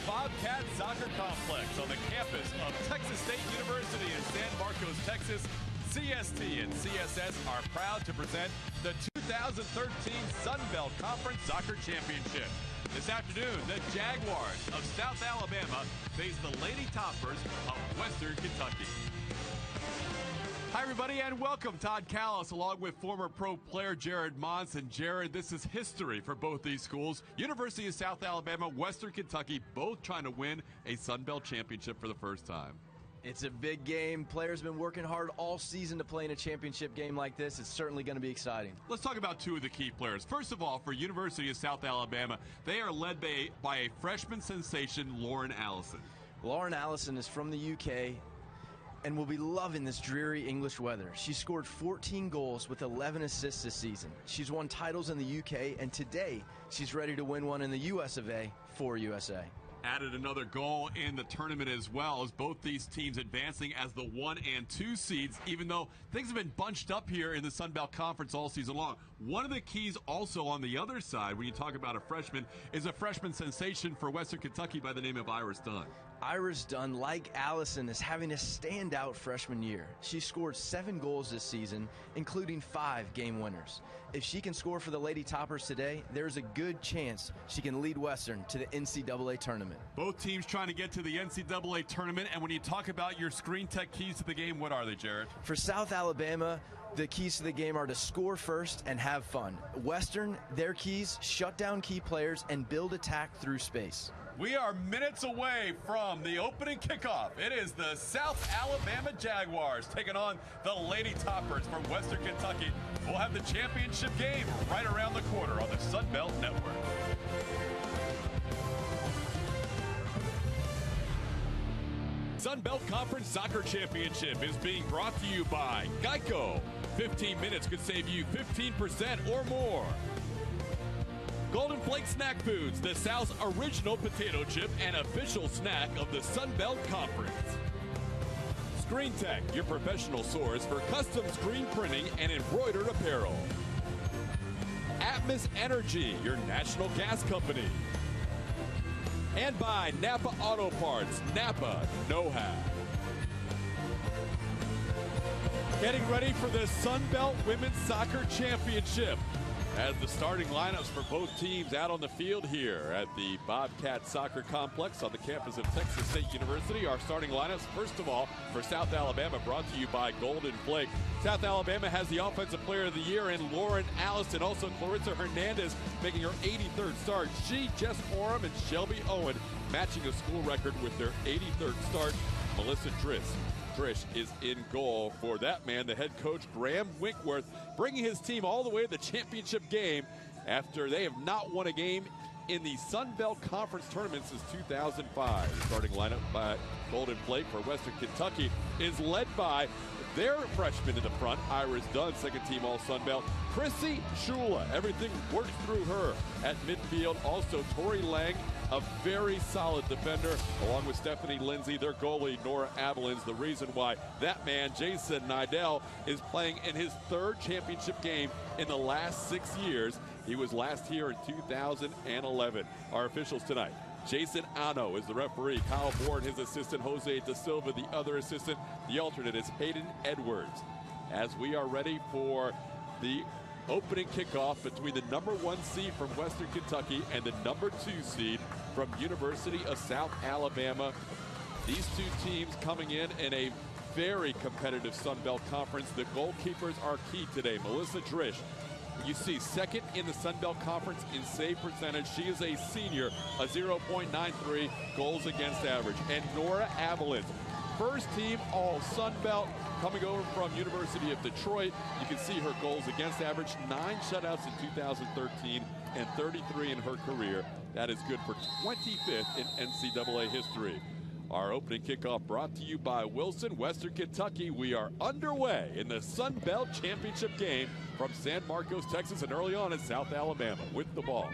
Bobcat Soccer Complex on the campus of Texas State University in San Marcos, Texas. CST and CSS are proud to present the 2013 Sun Belt Conference Soccer Championship. This afternoon, the Jaguars of South Alabama face the Lady Toppers of Western Kentucky. Hi, everybody, and welcome. Todd Callis, along with former pro player Jared Monson. Jared, this is history for both these schools. University of South Alabama, Western Kentucky, both trying to win a Sun Belt championship for the first time. It's a big game. Players have been working hard all season to play in a championship game like this. It's certainly going to be exciting. Let's talk about two of the key players. First of all, for University of South Alabama, they are led by a freshman sensation, Lauren Allison. Lauren Allison is from the UK and will be loving this dreary English weather. She scored 14 goals with 11 assists this season. She's won titles in the UK, and today she's ready to win one in the US of A for USA. Added another goal in the tournament as well, as both these teams advancing as the 1 and 2 seeds, even though things have been bunched up here in the Sun Belt Conference all season long. One of the keys also on the other side, when you talk about a freshman, is a freshman sensation for Western Kentucky by the name of Iris Dunn. Iris Dunn, like Allison, is having a standout freshman year. She scored 7 goals this season, including 5 game winners. If she can score for the Lady Toppers today, there's a good chance she can lead Western to the NCAA tournament. Both teams trying to get to the NCAA tournament, and when you talk about your screen tech keys to the game, what are they, Jared? For South Alabama, the keys to the game are to score first and have fun. Western, their keys, shut down key players and build attack through space. We are minutes away from the opening kickoff. It is the South Alabama Jaguars taking on the Lady Toppers from Western Kentucky. We'll have the championship game right around the corner on the Sun Belt Network. Sun Belt Conference Soccer Championship is being brought to you by Geico. 15 minutes could save you 15% or more. Golden Flake Snack Foods, the South's original potato chip and official snack of the Sun Belt Conference. Screen Tech, your professional source for custom screen printing and embroidered apparel. Atmos Energy, your national gas company. And by Napa Auto Parts, Napa know-how. Getting ready for the Sun Belt Women's Soccer Championship as the starting lineups for both teams out on the field here at the Bobcat Soccer Complex on the campus of Texas State University. Our starting lineups, first of all, for South Alabama, brought to you by Golden Flake. South Alabama has the Offensive Player of the Year in Lauren Allison, also Clarissa Hernandez making her 83rd start. She, Jess Oram, and Shelby Owen matching a school record with their 83rd start. Melissa Trish is in goal for that man, the head coach, Graham Winkworth, bringing his team all the way to the championship game after they have not won a game in the Sun Belt Conference tournament since 2005. The starting lineup by Golden Flake for Western Kentucky is led by their freshman in the front, Iris Dunn, second team All-Sun Belt. Chrissy Shula, everything works through her at midfield. Also, Tori Lang, a very solid defender, along with Stephanie Lindsay, their goalie, Nora Avalins. The reason why that man, Jason Nidell, is playing in his 3rd championship game in the last 6 years. He was last here in 2011. Our officials tonight: Jason Ano is the referee. Kyle Bourne, his assistant. Jose Da Silva, the other assistant. The alternate is Hayden Edwards. As we are ready for the opening kickoff between the number 1 seed from Western Kentucky and the number 2 seed from University of South Alabama. These two teams coming in a very competitive Sun Belt Conference. The goalkeepers are key today. Melissa Trish, you see, second in the Sun Belt Conference in save percentage. She is a senior, a 0.93 goals against average. And Nora Avalins, first team all Sun Belt, coming over from University of Detroit. You can see her goals against average, 9 shutouts in 2013 and 33 in her career. That is good for 25th in NCAA history. Our opening kickoff brought to you by Wilson, Western Kentucky. We are underway in the Sun Belt Championship game from San Marcos, Texas, and early on in South Alabama with the ball.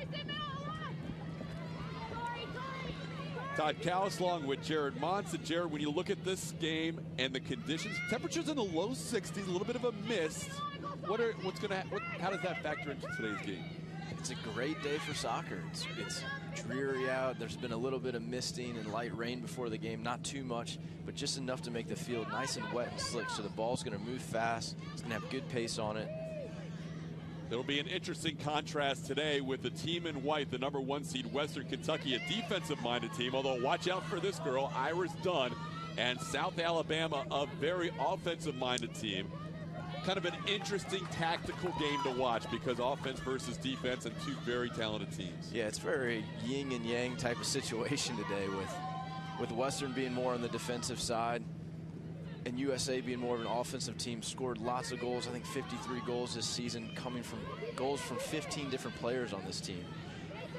Todd Callis along with Jared Monson. Jared, when you look at this game and the conditions, temperatures in the low 60s, a little bit of a mist. How does that factor into today's game? It's a great day for soccer. It's dreary out. There's been a little bit of misting and light rain before the game. Not too much, but just enough to make the field nice and wet and slick. So the ball's going to move fast. It's going to have good pace on it. It'll be an interesting contrast today with the team in white, the #1 seed Western Kentucky, a defensive-minded team. Although watch out for this girl, Iris Dunn, and South Alabama, a very offensive-minded team. Kind of an interesting tactical game to watch because offense versus defense and two very talented teams. Yeah, it's very yin and yang type of situation today with Western being more on the defensive side and USA being more of an offensive team. Scored lots of goals, I think 53 goals this season, coming from goals from 15 different players on this team.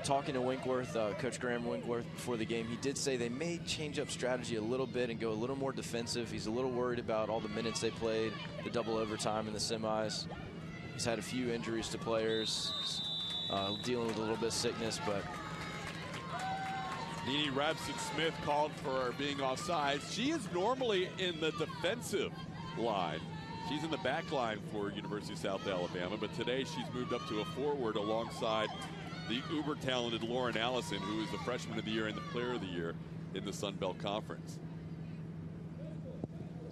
Talking to Winkworth, Coach Graham Winkworth, before the game, he did say they may change up strategy a little bit and go a little more defensive. He's a little worried about all the minutes they played, the double overtime in the semis. He's had a few injuries to players, dealing with a little bit of sickness, but Nene Rabson-Smith called for being offside. She is normally in the defensive line. She's in the back line for University of South Alabama, but today she's moved up to a forward alongside the uber-talented Lauren Allison, who is the Freshman of the Year and the Player of the Year in the Sun Belt Conference.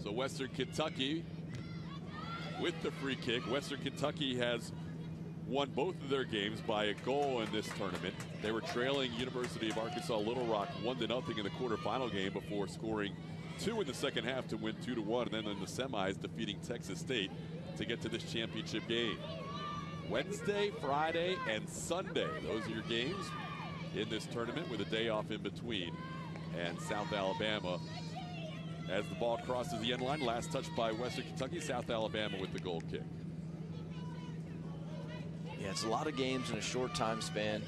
So Western Kentucky with the free kick. Western Kentucky has won both of their games by a goal in this tournament. They were trailing University of Arkansas Little Rock 1-0 in the quarterfinal game before scoring 2 in the second half to win 2-1, and then in the semis defeating Texas State to get to this championship game. Wednesday, Friday, and Sunday. Those are your games in this tournament with a day off in between. And South Alabama, as the ball crosses the end line, last touch by Western Kentucky, South Alabama with the goal kick. yeah, it's a lot of games in a short time span.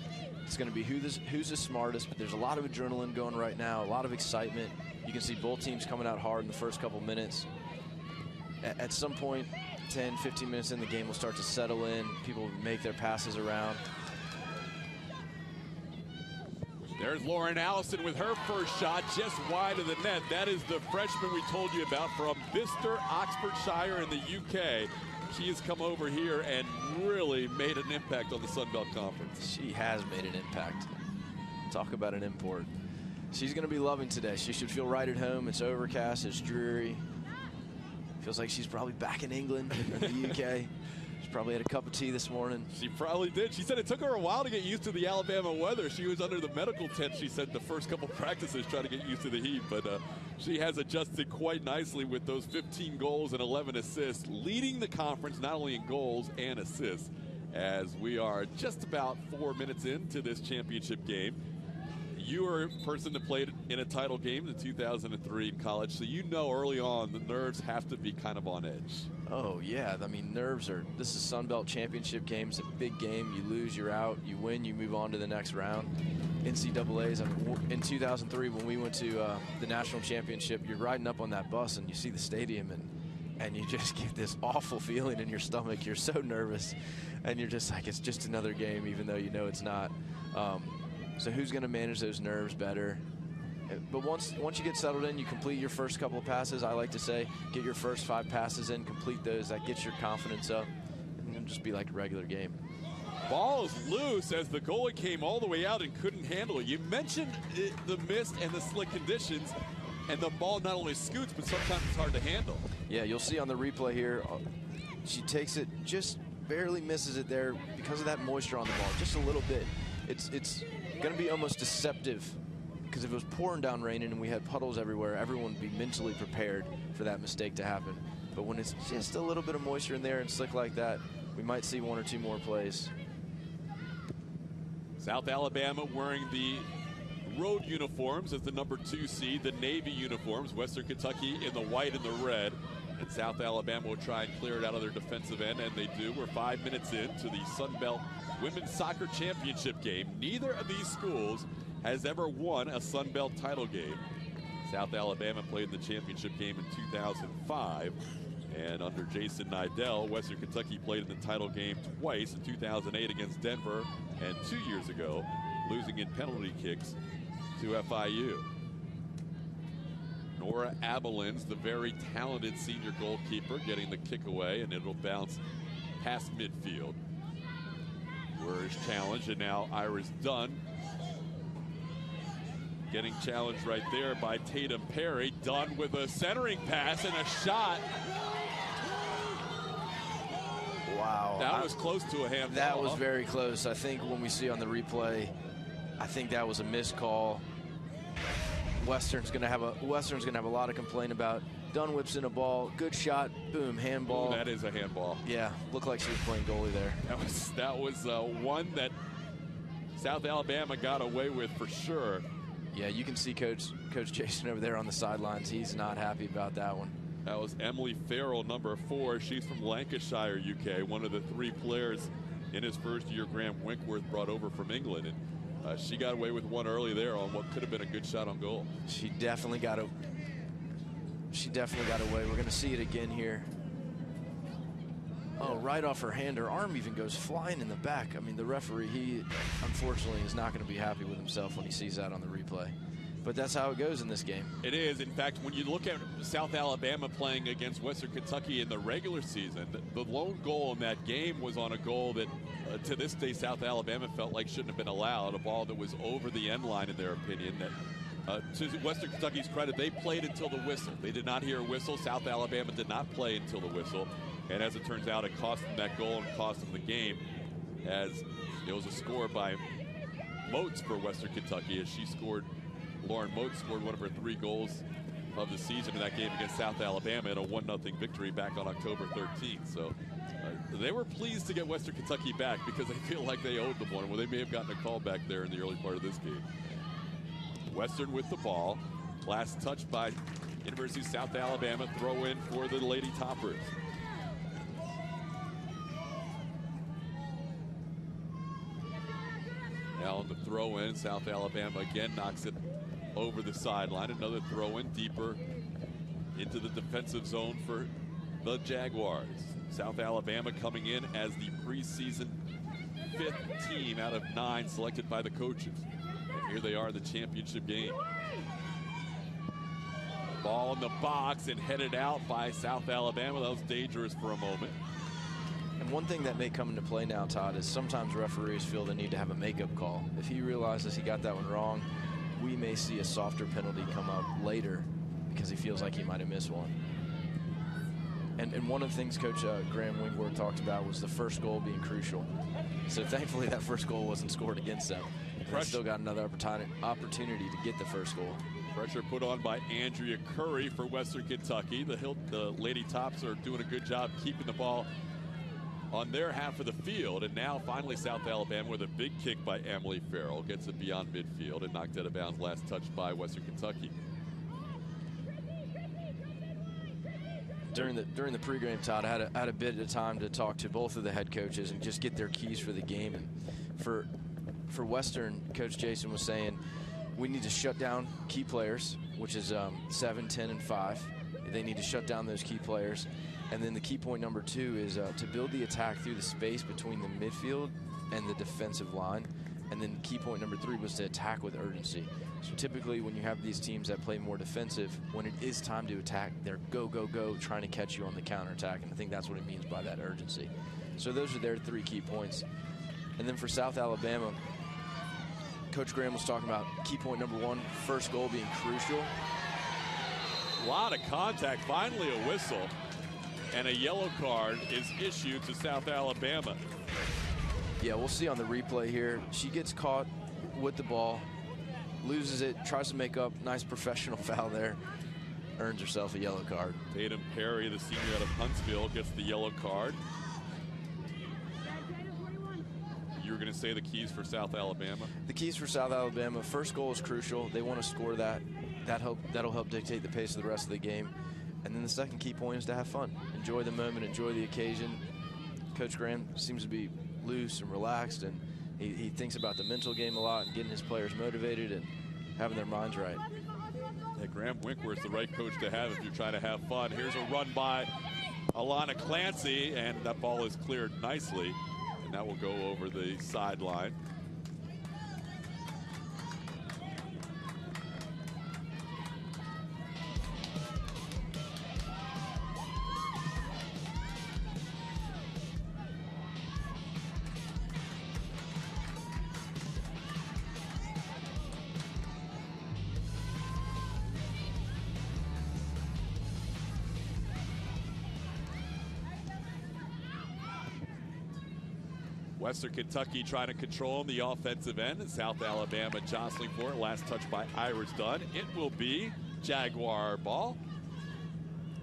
It's going to be who's the smartest, but there's a lot of adrenaline going right now, a lot of excitement. You can see both teams coming out hard in the first couple minutes. At some point, 10, 15 minutes in the game will start to settle in. People will make their passes around. There's Lauren Allison with her first shot just wide of the net. That is the freshman we told you about from Bicester, Oxfordshire in the UK. She has come over here and really made an impact on the Sun Belt Conference. She has made an impact. Talk about an import. She's going to be loving today. She should feel right at home. It's overcast, it's dreary. Feels like she's probably back in England or the UK. She probably had a cup of tea this morning. She probably did. She said it took her a while to get used to the Alabama weather. She was under the medical tent, she said, the first couple practices trying to get used to the heat. But she has adjusted quite nicely with those 15 goals and 11 assists, leading the conference not only in goals and assists, as we are just about 4 minutes into this championship game. You were a person that played in a title game in 2003 in college, so you know early on the nerves have to be kind of on edge. Oh, yeah. I mean, nerves are – this is Sun Belt Championship games, a big game. You lose, you're out. You win, you move on to the next round. NCAAs, I mean, in 2003 when we went to the national championship, you're riding up on that bus and you see the stadium and you just get this awful feeling in your stomach. You're so nervous, and you're just like, it's just another game, even though you know it's not. So who's going to manage those nerves better? But once you get settled in, you complete your first couple of passes. I like to say, get your first 5 passes in, complete those. That gets your confidence up, and it'll just be like a regular game. Ball is loose as the goalie came all the way out and couldn't handle it. You mentioned the mist and the slick conditions, and the ball not only scoots, but sometimes it's hard to handle. Yeah, you'll see on the replay here, she takes it, just barely misses it there because of that moisture on the ball, just a little bit. It's going to be almost deceptive, because if it was pouring down raining and we had puddles everywhere, everyone would be mentally prepared for that mistake to happen. But when it's just a little bit of moisture in there and slick like that, we might see 1 or 2 more plays. South Alabama wearing the road uniforms as the #2 seed, the Navy uniforms. Western Kentucky in the white and the red. And South Alabama will try and clear it out of their defensive end, and they do. We're 5 minutes into the Sun Belt Women's Soccer Championship game. Neither of these schools has ever won a Sun Belt title game. South Alabama played the championship game in 2005, and under Jason Nidell, Western Kentucky played in the title game twice, in 2008 against Denver, and 2 years ago, losing in penalty kicks to FIU. Nora Abelins, the very talented senior goalkeeper, getting the kick away, and it'll bounce past midfield. We're Irish challenge, and now Iris Dunn getting challenged right there by Tatum Perry. Dunn with a centering pass and a shot. Wow. That was close to a handball. That was very close. I think when we see on the replay, I think that was a missed call. Western's gonna have a lot of complaint about. Dunn whips in a ball, good shot, boom, handball. Ooh, that is a handball. Yeah, looked like she was playing goalie there. That was one that South Alabama got away with for sure. Yeah, you can see Coach Jason over there on the sidelines. He's not happy about that one. That was Emily Farrell, number 4. She's from Lancashire, UK, one of the 3 players in his first year Graham Winkworth brought over from England. And she got away with one early there on what could have been a good shot on goal. She definitely got away. We're going to see it again here. Oh, right off her hand. Her arm even goes flying in the back. I mean, the referee, he unfortunately is not going to be happy with himself when he sees that on the replay. But that's how it goes in this game. It is. In fact, when you look at South Alabama playing against Western Kentucky in the regular season, the lone goal in that game was on a goal that, to this day, South Alabama felt like shouldn't have been allowed. A ball that was over the end line, in their opinion. That, to Western Kentucky's credit, they played until the whistle. They did not hear a whistle. South Alabama did not play until the whistle. And as it turns out, it cost them that goal and cost them the game, as it was a score by Moats for Western Kentucky, as she scored. Lauren Moats scored one of her 3 goals of the season in that game against South Alabama in a 1-0 victory back on October 13th. So they were pleased to get Western Kentucky back because they feel like they owed them one. Well, they may have gotten a call back there in the early part of this game. Western with the ball. Last touch by University of South Alabama. Throw in for the Lady Toppers. Now on the throw in, South Alabama again knocks it over the sideline. Another throw in deeper into the defensive zone for the Jaguars. South Alabama coming in as the preseason 5th team out of 9 selected by the coaches. And here they are in the championship game. Ball in the box and headed out by South Alabama. That was dangerous for a moment. And one thing that may come into play now, Todd, is sometimes referees feel the need to have a makeup call. If he realizes he got that one wrong, we may see a softer penalty come up later because he feels like he might have missed one. And one of the things Coach Graham Wingworth talked about was the first goal being crucial. So thankfully that first goal wasn't scored against them. They still got another opportunity to get the first goal. Pressure put on by Andrea Curry for Western Kentucky. The Lady Tops are doing a good job keeping the ball on their half of the field. And now finally South Alabama with a big kick by Emily Farrell gets it beyond midfield and knocked out of bounds. Last touch by Western Kentucky. During the pregame, Todd, I had a bit of time to talk to both of the head coaches and just get their keys for the game. And for Western, Coach Jason was saying we need to shut down key players, which is 7, 10, and 5. They need to shut down those key players. And then the key point number 2 is to build the attack through the space between the midfield and the defensive line. And then key point number 3 was to attack with urgency. So typically when you have these teams that play more defensive, when it is time to attack, they're go, go, go, trying to catch you on the counterattack. And I think that's what it means by that urgency. So those are their 3 key points. And then for South Alabama, Coach Graham was talking about key point number 1, first goal being crucial. A lot of contact, finally a whistle. And a yellow card is issued to South Alabama. Yeah, we'll see on the replay here. She gets caught with the ball, loses it, tries to make up. Nice professional foul there. Earns herself a yellow card. Tatum Perry, the senior out of Huntsville, gets the yellow card. You were going to say the keys for South Alabama? The keys for South Alabama, first goal is crucial. They want to score that. That'll help dictate the pace of the rest of the game. And then the second key point is to have fun. Enjoy the moment, enjoy the occasion. Coach Graham seems to be loose and relaxed, and he thinks about the mental game a lot and getting his players motivated and having their minds right. Yeah, Graham Winkworth's the right coach to have if you're trying to have fun. Here's a run by Alana Clancy, and that ball is cleared nicely, and that will go over the sideline. Western Kentucky trying to control the offensive end, and South Alabama jostling for it. Last touch by Iris Dunn. It will be Jaguar ball.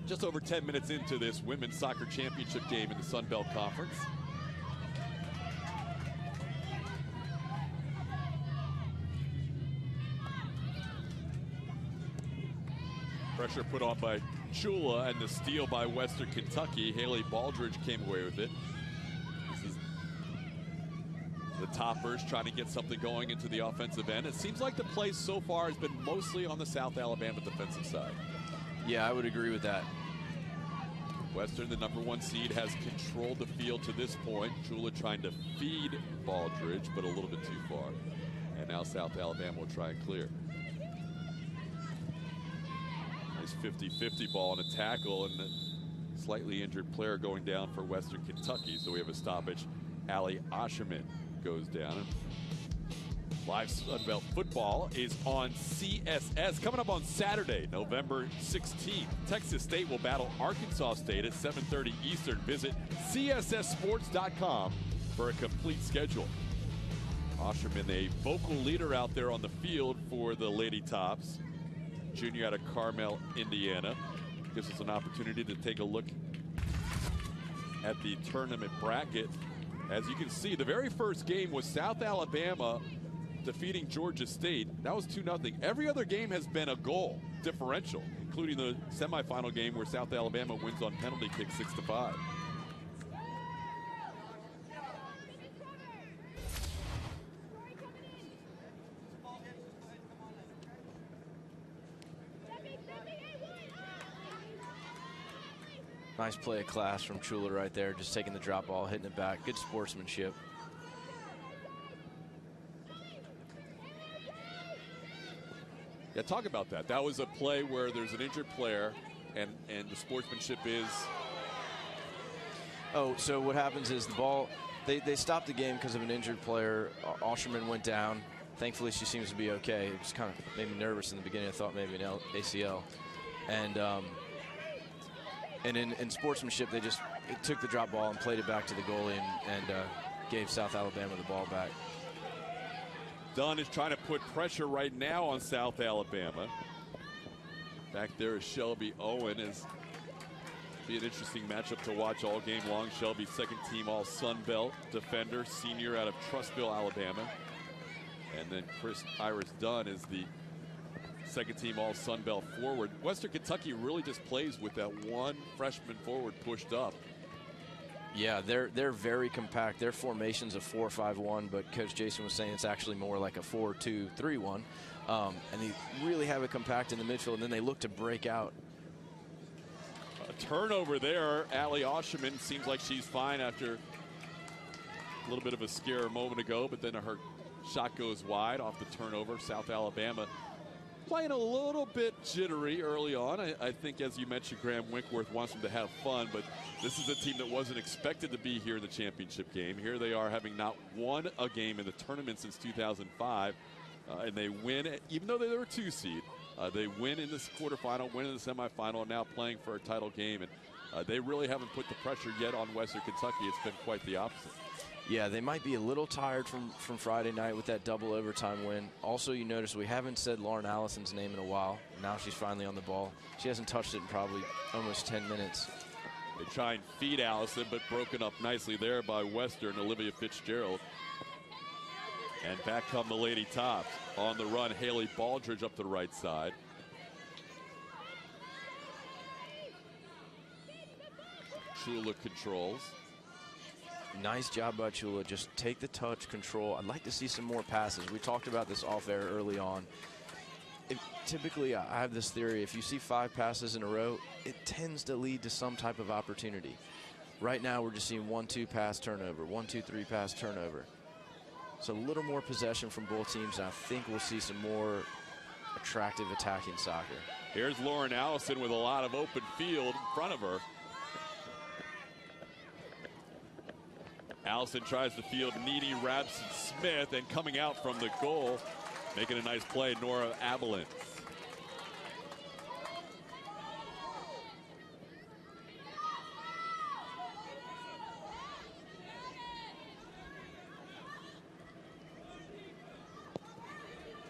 Just over 10 minutes into this women's soccer championship game in the Sun Belt Conference. Pressure put on by Chula, and the steal by Western Kentucky. Haley Baldridge came away with it. This is the Toppers trying to get something going into the offensive end. It seems like the play so far has been mostly on the South Alabama defensive side. Yeah, I would agree with that. Western, the #1 seed, has controlled the field to this point. Chula trying to feed Baldridge, but a little bit too far. And now South Alabama will try and clear. Nice 50-50 ball and a tackle, and a slightly injured player going down for Western Kentucky. So we have a stoppage. Allie Osherman goes down. Live Sunbelt football is on CSS. Coming up on Saturday, November 16th. Texas State will battle Arkansas State at 7:30 Eastern. Visit CSSSports.com for a complete schedule. Osherman, a vocal leader out there on the field for the Lady Tops. Junior out of Carmel, Indiana. Gives us an opportunity to take a look at the tournament bracket. As you can see, the very first game was South Alabama defeating Georgia State. That was 2-0. Every other game has been a goal differential, including the semifinal game where South Alabama wins on penalty kick 6-5. Nice play of class from Chula right there, just taking the drop ball, hitting it back. Good sportsmanship. Yeah, talk about that. That was a play where there's an injured player, and the sportsmanship is... Oh, so what happens is the ball, they stopped the game because of an injured player. Osherman went down. Thankfully, she seems to be okay. It just kind of made me nervous in the beginning. I thought maybe an ACL. And in sportsmanship, they just took the drop ball and played it back to the goalie and gave South Alabama the ball back. Dunn is trying to put pressure right now on South Alabama. Back there is Shelby Owen. Is be an interesting matchup to watch all game long. Shelby, second team all Sun Belt defender, senior out of Trussville, Alabama. And then Iris Dunn is the second team all Sun Belt forward. Western Kentucky really just plays with that one freshman forward pushed up. Yeah, they're very compact. Their formation's a 4-5-1, but Coach Jason was saying it's actually more like a 4-2-3-1. And they really have it compact in the midfield, and then they look to break out. A turnover there. Allie Osherman seems like she's fine after a little bit of a scare a moment ago, but then her shot goes wide off the turnover. South Alabama playing a little bit jittery early on. I think, as you mentioned, Graham Winkworth wants them to have fun, but this is a team that wasn't expected to be here in the championship game. Here they are, having not won a game in the tournament since 2005, and they win, even though they were 2 seed. They win in this quarterfinal, win in the semifinal, and now playing for a title game. And they really haven't put the pressure yet on Western Kentucky. It's been quite the opposite. Yeah, they might be a little tired from Friday night with that double overtime win. Also, you notice we haven't said Lauren Allison's name in a while. Now she's finally on the ball. She hasn't touched it in probably almost 10 minutes. They try and feed Allison, but broken up nicely there by Western, Olivia Fitzgerald. And back come the Lady Tops. On the run, Haley Baldridge up the right side. Chula controls. Nice job by Chula. Just take the touch, control. I'd like to see some more passes. We talked about this off air early on. Typically, I have this theory. If you see 5 passes in a row, it tends to lead to some type of opportunity. Right now, we're just seeing 1-2 pass turnover, 1-2-3 pass turnover. So a little more possession from both teams, and I think we'll see some more attractive attacking soccer. Here's Lauren Allison with a lot of open field in front of her. Allison tries to field Needy Rabson-Smith, and coming out from the goal, making a nice play, Nora Abilene.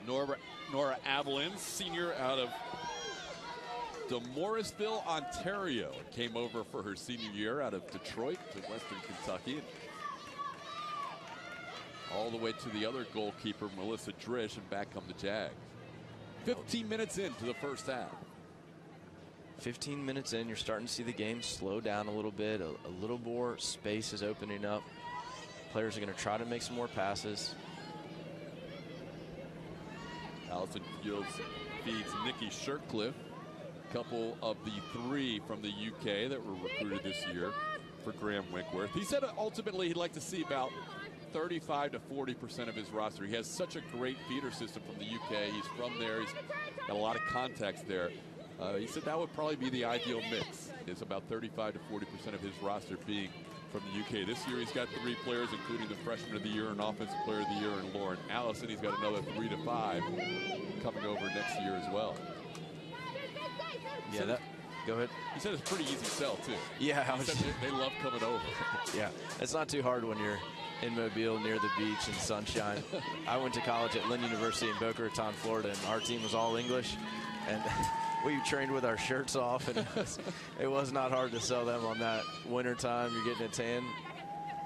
Nora Avalon, senior out of DeMorrisville, Ontario. Came over for her senior year out of Detroit to Western Kentucky. All the way to the other goalkeeper, Melissa Drish, and back come the Jags. 15 minutes into the first half. 15 minutes in, you're starting to see the game slow down a little bit. A little more space is opening up. Players are going to try to make some more passes. Allison Fields feeds Nikki Shirtcliffe, a couple of the 3 from the UK that were recruited this year for Graham Winkworth. He said ultimately he'd like to see about 35 to 40% of his roster. He has such a great feeder system from the UK. He's from there. He's got a lot of contacts there. He said that would probably be the ideal mix, is about 35 to 40% of his roster being from the UK. This year he's got 3 players, including the Freshman of the Year and Offensive Player of the Year in Lauren Allison. He's got another 3 to 5 coming over next year as well. Yeah, go ahead. He said it's a pretty easy sell, too. Yeah. He said they love coming over. Yeah, it's not too hard when you're in Mobile near the beach and sunshine. I went to college at Lynn University in Boca Raton, Florida, and our team was all English. And we trained with our shirts off, and it was not hard to sell them on that winter time. You're getting a tan.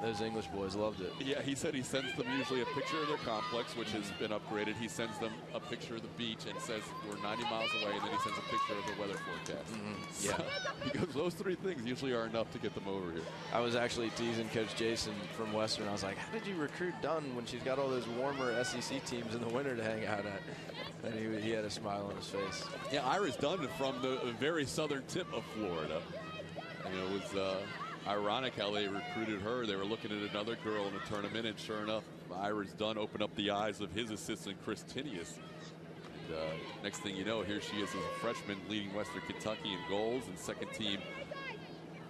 Those English boys loved it. Yeah, he said he sends them usually a picture of their complex, which has been upgraded. He sends them a picture of the beach and says we're 90 miles away, and then he sends a picture of the weather forecast. Yeah. So he goes, those 3 things usually are enough to get them over here. I was actually teasing Coach Jason from Western. I was like, how did you recruit Dunn when she's got all those warmer SEC teams in the winter to hang out at? And he had a smile on his face. Yeah, Iris Dunn from the very southern tip of Florida. And it was ironic how they recruited her. They were looking at another girl in a tournament, and sure enough, Iris Dunn opened up the eyes of his assistant, Chris Tinius. And, next thing you know, here she is as a freshman leading Western Kentucky in goals and second team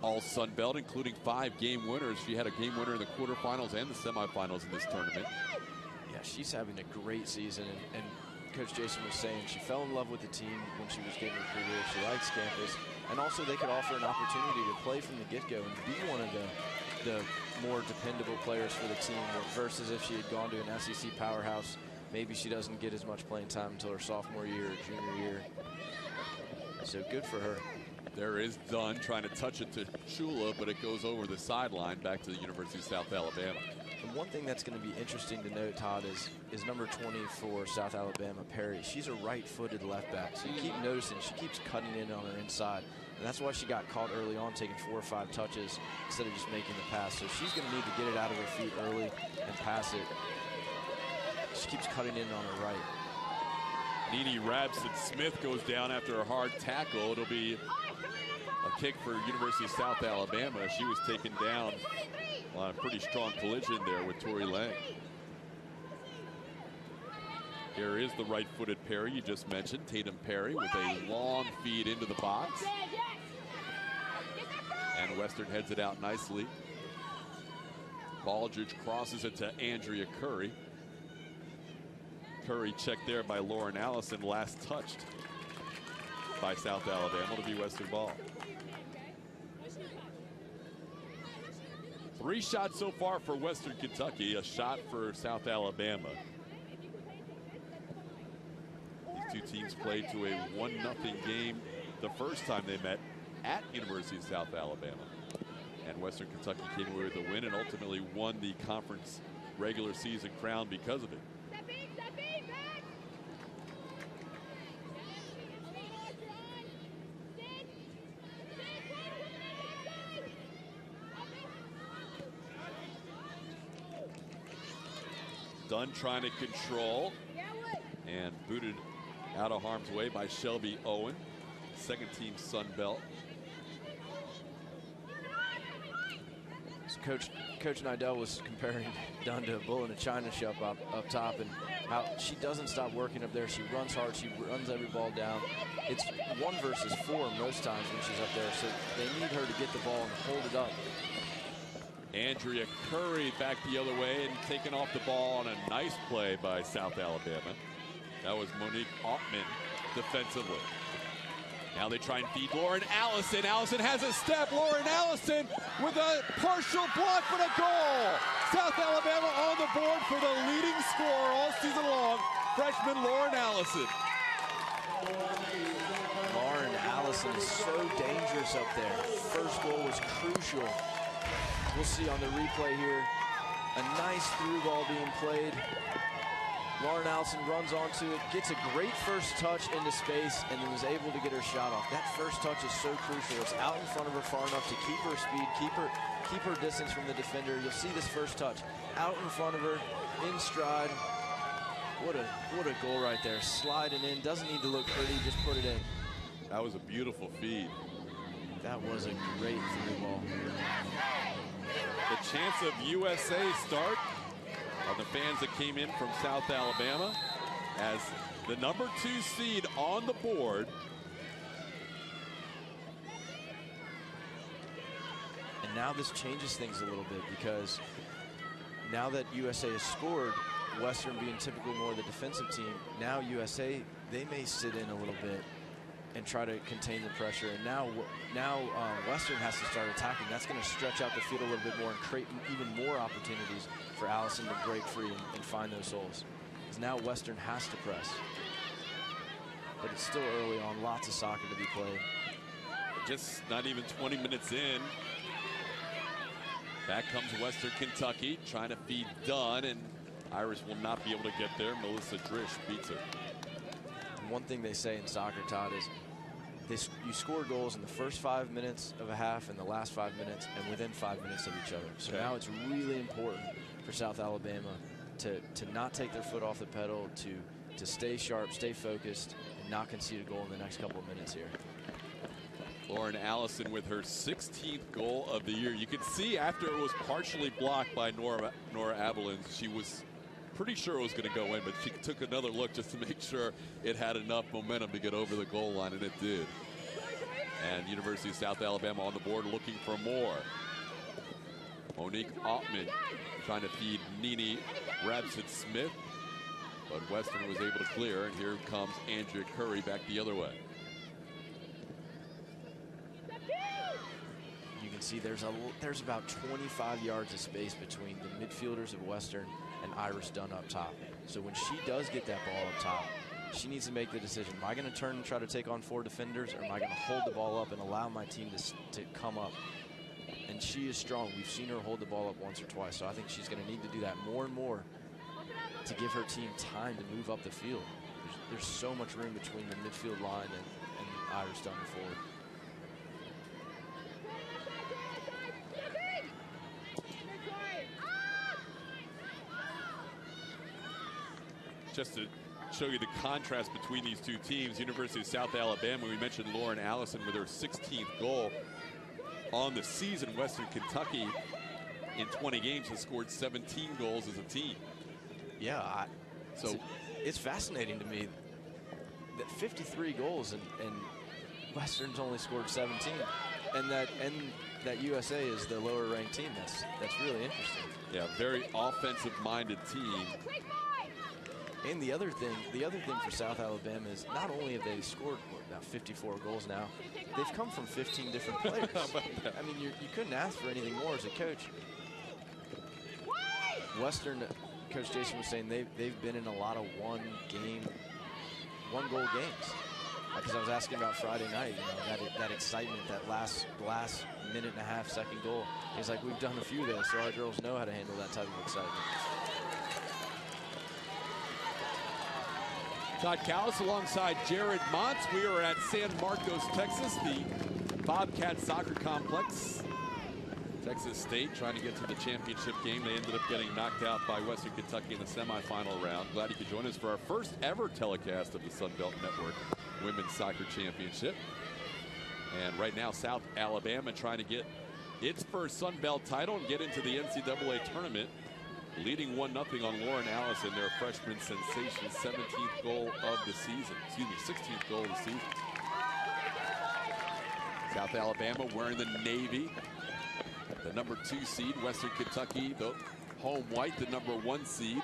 all Sun Belt, including 5 game winners. She had a game winner in the quarterfinals and the semifinals in this tournament. Yeah, she's having a great season, and Coach Jason was saying she fell in love with the team when she was getting recruited. She likes campus, and also they could offer an opportunity to play from the get-go and be one of the more dependable players for the team, versus if she had gone to an SEC powerhouse, maybe she doesn't get as much playing time until her sophomore year or junior year. So good for her. There is Dunn trying to touch it to Chula, but it goes over the sideline back to the University of South Alabama. And one thing that's going to be interesting to note, Todd, is number 20 for South Alabama, Perry. She's a right-footed left back, so you keep noticing she keeps cutting in on her inside. And that's why she got caught early on, taking 4 or 5 touches instead of just making the pass. So she's going to need to get it out of her feet early and pass it. She keeps cutting in on her right. Nene Rabson-Smith goes down after a hard tackle. It'll be a kick for University of South Alabama. She was taken down on a pretty strong collision there with Tori Lang. Here is the right-footed Perry you just mentioned, Tatum Perry, with a long feed into the box. And Western heads it out nicely. Baldridge crosses it to Andrea Curry. Curry checked there by Lauren Allison, last touched by South Alabama to be Western ball. 3 shots so far for Western Kentucky, a shot for South Alabama. These 2 teams played to a 1-0 game the first time they met at University of South Alabama. And Western Kentucky came away with a win and ultimately won the conference regular season crown because of it. Dunn trying to control and booted out of harm's way by Shelby Owen, second team Sun Belt. So Coach Nidell was comparing Dunn to a bull in a china shop up top, and how she doesn't stop working up there. She runs hard. She runs every ball down. It's 1 versus 4 most times when she's up there, so they need her to get the ball and hold it up. Andrea Curry back the other way and taking off the ball on a nice play by South Alabama. That was Monique Ottman defensively. Now they try and feed Lauren Allison. Allison has a step. Lauren Allison with a partial block, but a goal. South Alabama on the board for the leading scorer all season long. freshman Lauren Allison. Lauren Allison is so dangerous up there. First goal was crucial. We'll see on the replay here. A nice through ball being played. Lauren Allison runs onto it, gets a great first touch into space, and then was able to get her shot off. That first touch is so crucial. It's out in front of her far enough to keep her speed, keep her distance from the defender. You'll see this first touch out in front of her, in stride. What a goal right there. Sliding in, doesn't need to look pretty, just put it in. That was a beautiful feed. That was a great through ball. The chance of USA start on the fans that came in from South Alabama as the number 2 seed on the board. And now this changes things a little bit, because now that USA has scored, Western being typically more the defensive team, now USA, they may sit in a little bit and try to contain the pressure. And now Western has to start attacking. That's going to stretch out the field a little bit more and create even more opportunities for Allison to break free and find those holes. Because now Western has to press. But it's still early on, lots of soccer to be played. Just not even 20 minutes in. Back comes Western Kentucky, trying to feed Dunn, and Iris will not be able to get there. Melissa Drish beats her. And one thing they say in soccer, Todd, is you score goals in the first 5 minutes of a half and the last 5 minutes and within 5 minutes of each other. So now it's really important for South Alabama to not take their foot off the pedal, to stay sharp, stay focused, and not concede a goal in the next couple of minutes here. Lauren Allison with her 16th goal of the year. You can see after it was partially blocked by Nora Avelin, she was pretty sure it was going to go in, but she took another look just to make sure it had enough momentum to get over the goal line, and it did. And University of South Alabama on the board looking for more. Monique Altman trying to feed Nene Rabson-Smith, but Western was able to clear, and here comes Andrea Curry back the other way. You can see there's about 25 yards of space between the midfielders of Western and Iris Dunn up top. So when she does get that ball up top, she needs to make the decision. Am I going to turn and try to take on 4 defenders, or am I going to hold the ball up and allow my team to come up? And she is strong. We've seen her hold the ball up once or twice, so I think she's going to need to do that more and more to give her team time to move up the field. There's so much room between the midfield line and Iris Dunn forward. Just to show you the contrast between these two teams, University of South Alabama, we mentioned Lauren Allison with her 16th goal on the season. Western Kentucky in 20 games has scored 17 goals as a team. Yeah, it's fascinating to me that 53 goals and Western's only scored 17, and that USA is the lower ranked team. That's really interesting. Yeah, very offensive minded team. And the other thing for South Alabama is not only have they scored about 54 goals now, they've come from 15 different players. I mean, you couldn't ask for anything more as a coach. Western, Coach Jason was saying they've been in a lot of one goal games. Because I was asking about Friday night, that excitement, that last minute and a half, second goal. He's like, we've done a few of those, so our girls know how to handle that type of excitement. Todd Callis alongside Jared Montz. We are at San Marcos, Texas, the Bobcat Soccer Complex. Texas State trying to get to the championship game. They ended up getting knocked out by Western Kentucky in the semifinal round. Glad you could join us for our first ever telecast of the Sun Belt Network Women's Soccer Championship. And right now, South Alabama trying to get its first Sun Belt title and get into the NCAA tournament. Leading 1-0 on Lauren Allison, their freshman sensation, 17th goal of the season. Excuse me, 16th goal of the season. South Alabama wearing the navy. The number 2 seed, Western Kentucky, the home white, the number 1 seed.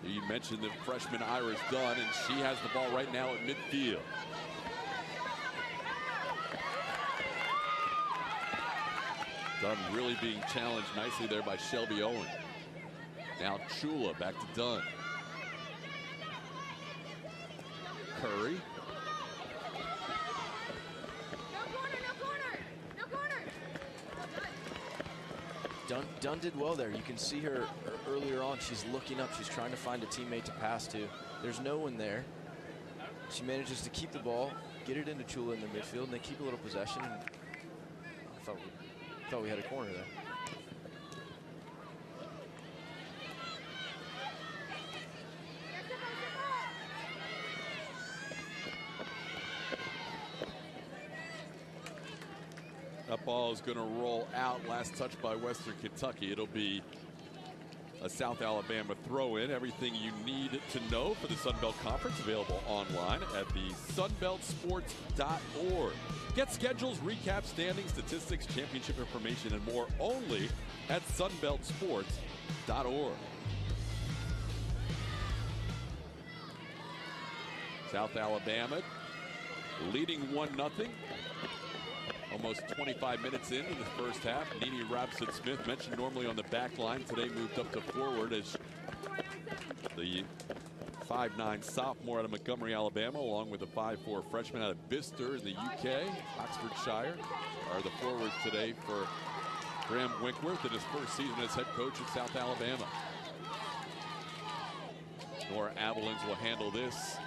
You mentioned the freshman Iris Dunn, and she has the ball right now at midfield. Dunn really being challenged nicely there by Shelby Owen. Now Chula back to Dunn. Curry. Dunn did well there. You can see her earlier on. She's looking up. She's trying to find a teammate to pass to. There's no one there. She manages to keep the ball, get it into Chula in the midfield, and they keep a little possession. And I thought we had a corner there. That ball is going to roll out. Last touch by Western Kentucky. It'll be a South Alabama throw-in. Everything you need to know for the Sun Belt Conference available online at the sunbeltsports.org. Get schedules, recap standings, statistics, championship information, and more only at sunbeltsports.org. South Alabama leading 1-0. Almost 25 minutes into the first half. Nene Rabson-Smith, mentioned normally on the back line, today moved up to forward as the 5'9" sophomore out of Montgomery, Alabama, along with a 5'4" freshman out of Bicester in the UK, Oxfordshire, are the forwards today for Graham Winkworth in his first season as head coach at South Alabama. Nora Avalons will handle this.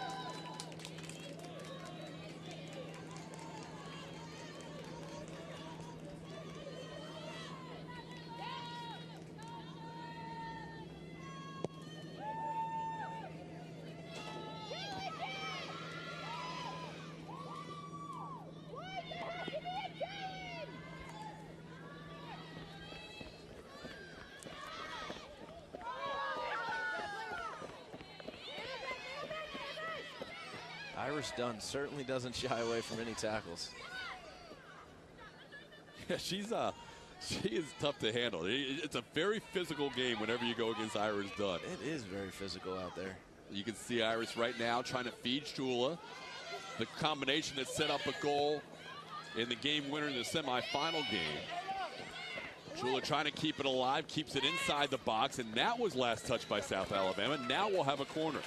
Iris Dunn certainly doesn't shy away from any tackles. Yeah, she is tough to handle. It's a very physical game whenever you go against Iris Dunn. It is very physical out there. You can see Iris right now trying to feed Chula. The combination that set up a goal in the game winner in the semifinal game. Chula trying to keep it alive, keeps it inside the box, and that was last touched by South Alabama. Now we'll have a corner.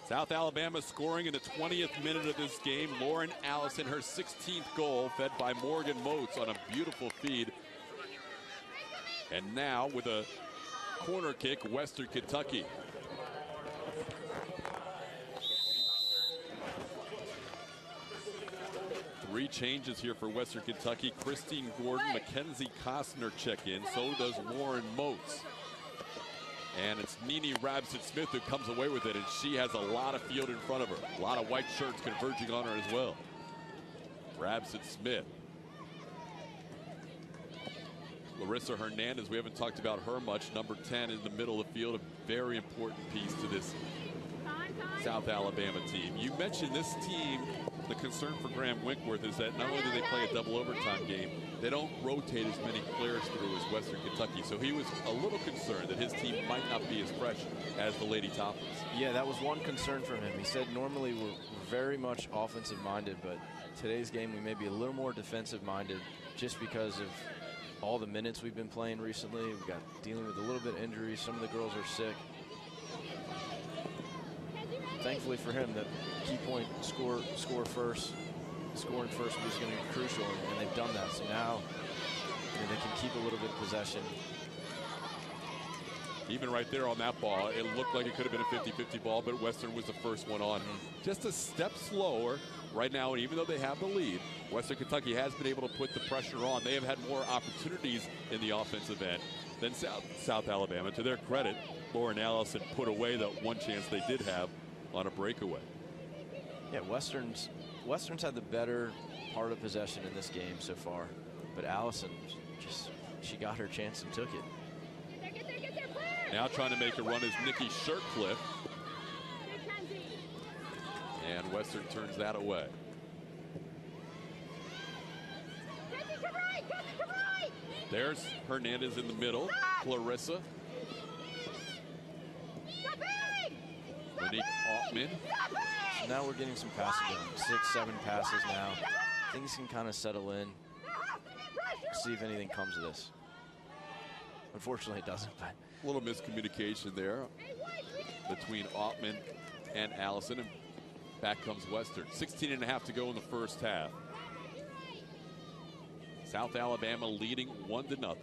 South Alabama scoring in the 20th minute of this game. Lauren Allison, her 16th goal, fed by Morgan Moats on a beautiful feed. And now with a corner kick, Western Kentucky. Three changes here for Western Kentucky. Christine Gordon, Mackenzie Costner check in. So does Lauren Moats. And it's Nene Rabson-Smith who comes away with it, and she has a lot of field in front of her. A lot of white shirts converging on her as well. Rabson-Smith. Larissa Hernandez, we haven't talked about her much. Number 10 in the middle of the field, a very important piece to this South Alabama team. You mentioned this team, the concern for Graham Winkworth is that not only do they play a double overtime game, they don't rotate as many players through as Western Kentucky. So he was a little concerned that his team might not be as fresh as the Lady Toppers. Yeah, that was one concern from him. He said normally we're very much offensive minded, but today's game we may be a little more defensive minded just because of all the minutes we've been playing recently. We've got dealing with a little bit of injuries. Some of the girls are sick. Thankfully for him, the key point score first. Scoring first was going to be crucial, and they've done that. So now they can keep a little bit of possession. Even right there on that ball, it looked like it could have been a 50-50 ball, but Western was the first one on. Just a step slower right now, and even though they have the lead, Western Kentucky has been able to put the pressure on. They have had more opportunities in the offensive end than South Alabama. To their credit, Lauren Allison put away that one chance they did have on a breakaway. Yeah, Western's had the better part of possession in this game so far, but Allison she got her chance and took it. Now trying to make a run is Nikki Shirtcliffe, and Western turns that away. There's Hernandez in the middle. Clarissa. Monique Altman. So now we're getting some passes going. 6, 7 passes now. Things can kind of settle in. See if anything comes of this. Unfortunately, it doesn't. But a little miscommunication there between Altman and Allison. And back comes Western. 16.5 to go in the first half. South Alabama leading 1-0.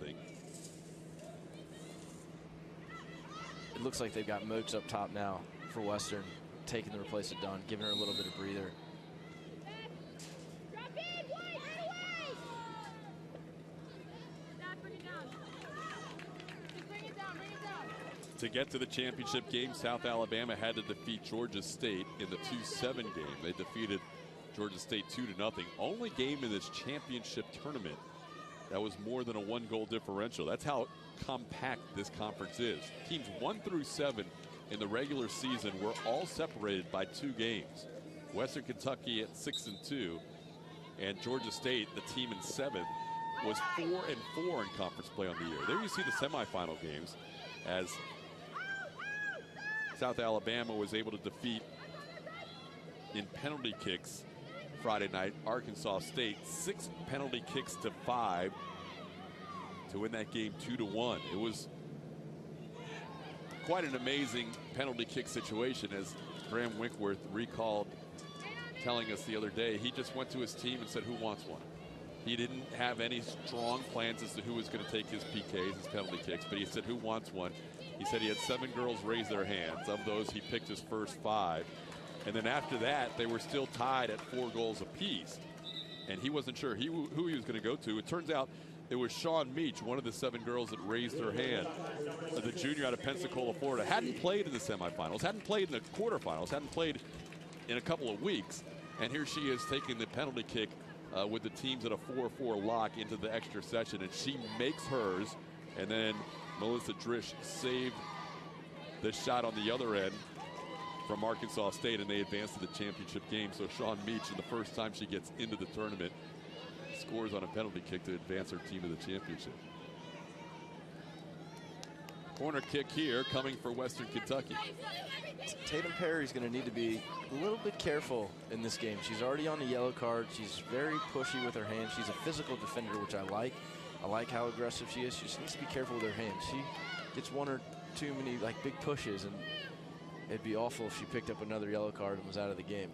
It looks like they've got Moats up top now for Western, taking the replace of Dunn, giving her a little bit of breather. To get to the championship game, South Alabama had to defeat Georgia State in the 2-7 game. They defeated Georgia State 2-0. Only game in this championship tournament that was more than a 1-goal differential. That's how compact this conference is. Teams 1 through 7 in the regular season were all separated by 2 games. Western Kentucky at 6-2, and Georgia State, the team in 7th, was 4-4 in conference play on the year. There you see the semifinal games as South Alabama was able to defeat in penalty kicks Friday night Arkansas State 6 penalty kicks to 5 to win that game 2-1. It was quite an amazing penalty kick situation, as Graham Winkworth recalled telling us the other day. He just went to his team and said, who wants one? He didn't have any strong plans as to who was going to take his PKs, his penalty kicks, but he said, who wants one? He said he had 7 girls raise their hands. Of those, he picked his first 5. And then after that, they were still tied at 4 goals apiece. And he wasn't sure who he was going to go to. It turns out it was Sean Meach, one of the 7 girls that raised her hand. The junior out of Pensacola, Florida. Hadn't played in the semifinals, hadn't played in the quarterfinals, hadn't played in a couple of weeks. And here she is taking the penalty kick with the teams at a 4-4 lock into the extra session. And she makes hers. And then Melissa Drish saved the shot on the other end from Arkansas State, and they advance to the championship game. So Sean Meach, in the first time she gets into the tournament, scores on a penalty kick to advance her team to the championship. Corner kick here coming for Western Kentucky. Tatum Perry's going to need to be a little bit careful in this game. She's already on the yellow card. She's very pushy with her hands. She's a physical defender, which I like. I like how aggressive she is. She just needs to be careful with her hands. She gets 1 or 2 many big pushes, and it'd be awful if she picked up another yellow card and was out of the game.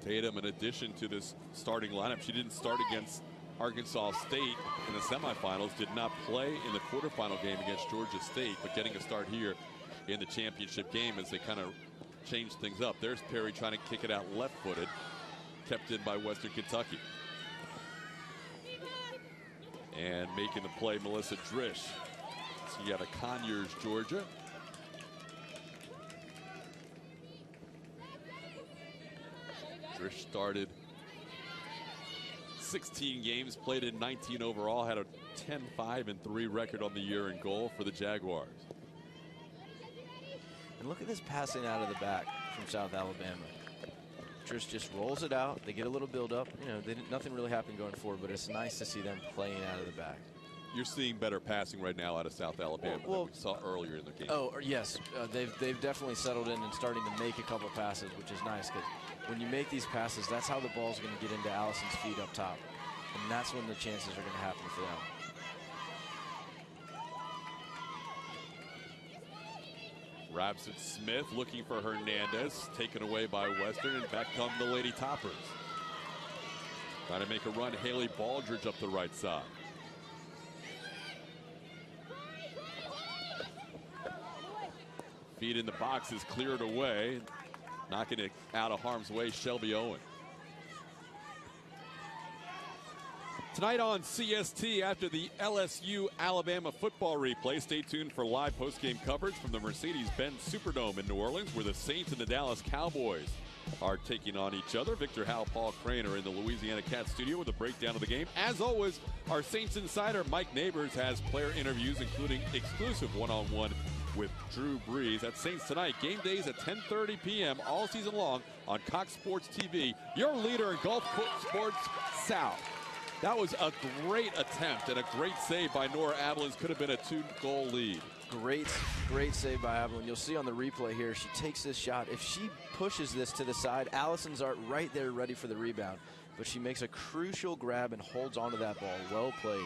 Tatum, in addition to this starting lineup, she didn't start against Arkansas State in the semifinals, did not play in the quarterfinal game against Georgia State, but getting a start here in the championship game as they kind of changed things up. There's Perry trying to kick it out left-footed, kept in by Western Kentucky. And making the play, Melissa Drish. So you got a Conyers, Georgia. Drish started 16 games, played in 19 overall, had a 10-5-3 record on the year in goal for the Jaguars. And look at this passing out of the back from South Alabama. Drish just rolls it out. They get a little build up. You know, nothing really happened going forward, but it's nice to see them playing out of the back. You're seeing better passing right now out of South Alabama than we saw earlier in the game. Oh, yes. They've definitely settled in and starting to make a couple passes, which is nice, because when you make these passes, that's how the ball's going to get into Allison's feet up top. And that's when the chances are going to happen for them. Rabson Smith looking for Hernandez, taken away by Western, and back come the Lady Toppers. Trying to make a run, Haley Baldridge up the right side. Feed in the box is cleared away. Knocking it out of harm's way, Shelby Owen. Tonight on CST, after the LSU-Alabama football replay, stay tuned for live postgame coverage from the Mercedes-Benz Superdome in New Orleans, where the Saints and the Dallas Cowboys are taking on each other. Victor Howell, Paul Craner in the Louisiana Cat studio with a breakdown of the game. As always, our Saints insider Mike Neighbors has player interviews, including exclusive one-on-one with Drew Brees. That's Saints tonight. Game days at 10:30 p.m. all season long on Cox Sports TV, your leader in golf sports south. That was a great attempt and a great save by Nora Abelin's. Could have been a 2-goal lead. Great save by Abilene. You'll see on the replay here, she takes this shot. If she pushes this to the side, Allison's right there ready for the rebound. But she makes a crucial grab and holds onto that ball. Well played.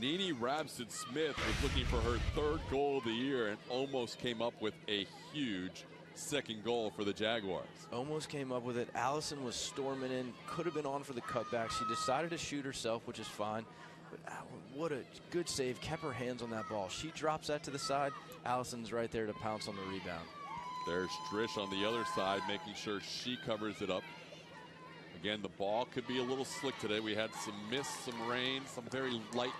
Nene Rabson-Smith was looking for her 3rd goal of the year and almost came up with a huge 2nd goal for the Jaguars. Almost came up with it. Allison was storming in, could have been on for the cutback. She decided to shoot herself, which is fine. But what a good save. Kept her hands on that ball. She drops that to the side. Allison's right there to pounce on the rebound. There's Strish on the other side, making sure she covers it up. Again, the ball could be a little slick today. We had some mist, some rain, some very light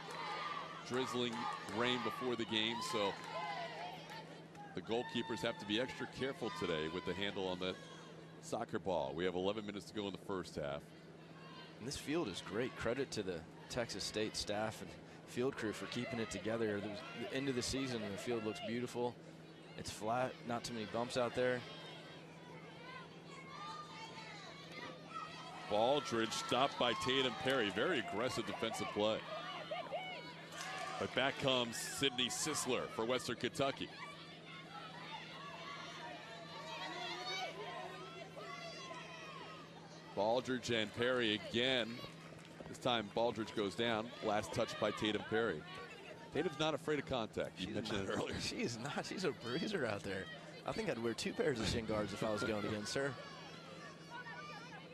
drizzling rain before the game, so the goalkeepers have to be extra careful today with the handle on that soccer ball. We have 11 minutes to go in the first half. And this field is great. Credit to the Texas State staff and field crew for keeping it together. There's the end of the season and the field looks beautiful. It's flat, not too many bumps out there. Baldridge stopped by Tatum Perry. Very aggressive defensive play. But back comes Sydney Sisler for Western Kentucky. Baldridge and Perry again. This time Baldridge goes down. Last touch by Tatum Perry. Tatum's not afraid of contact. You mentioned it earlier. She is not. She's a bruiser out there. I think I'd wear 2 pairs of shin guards if I was going against her.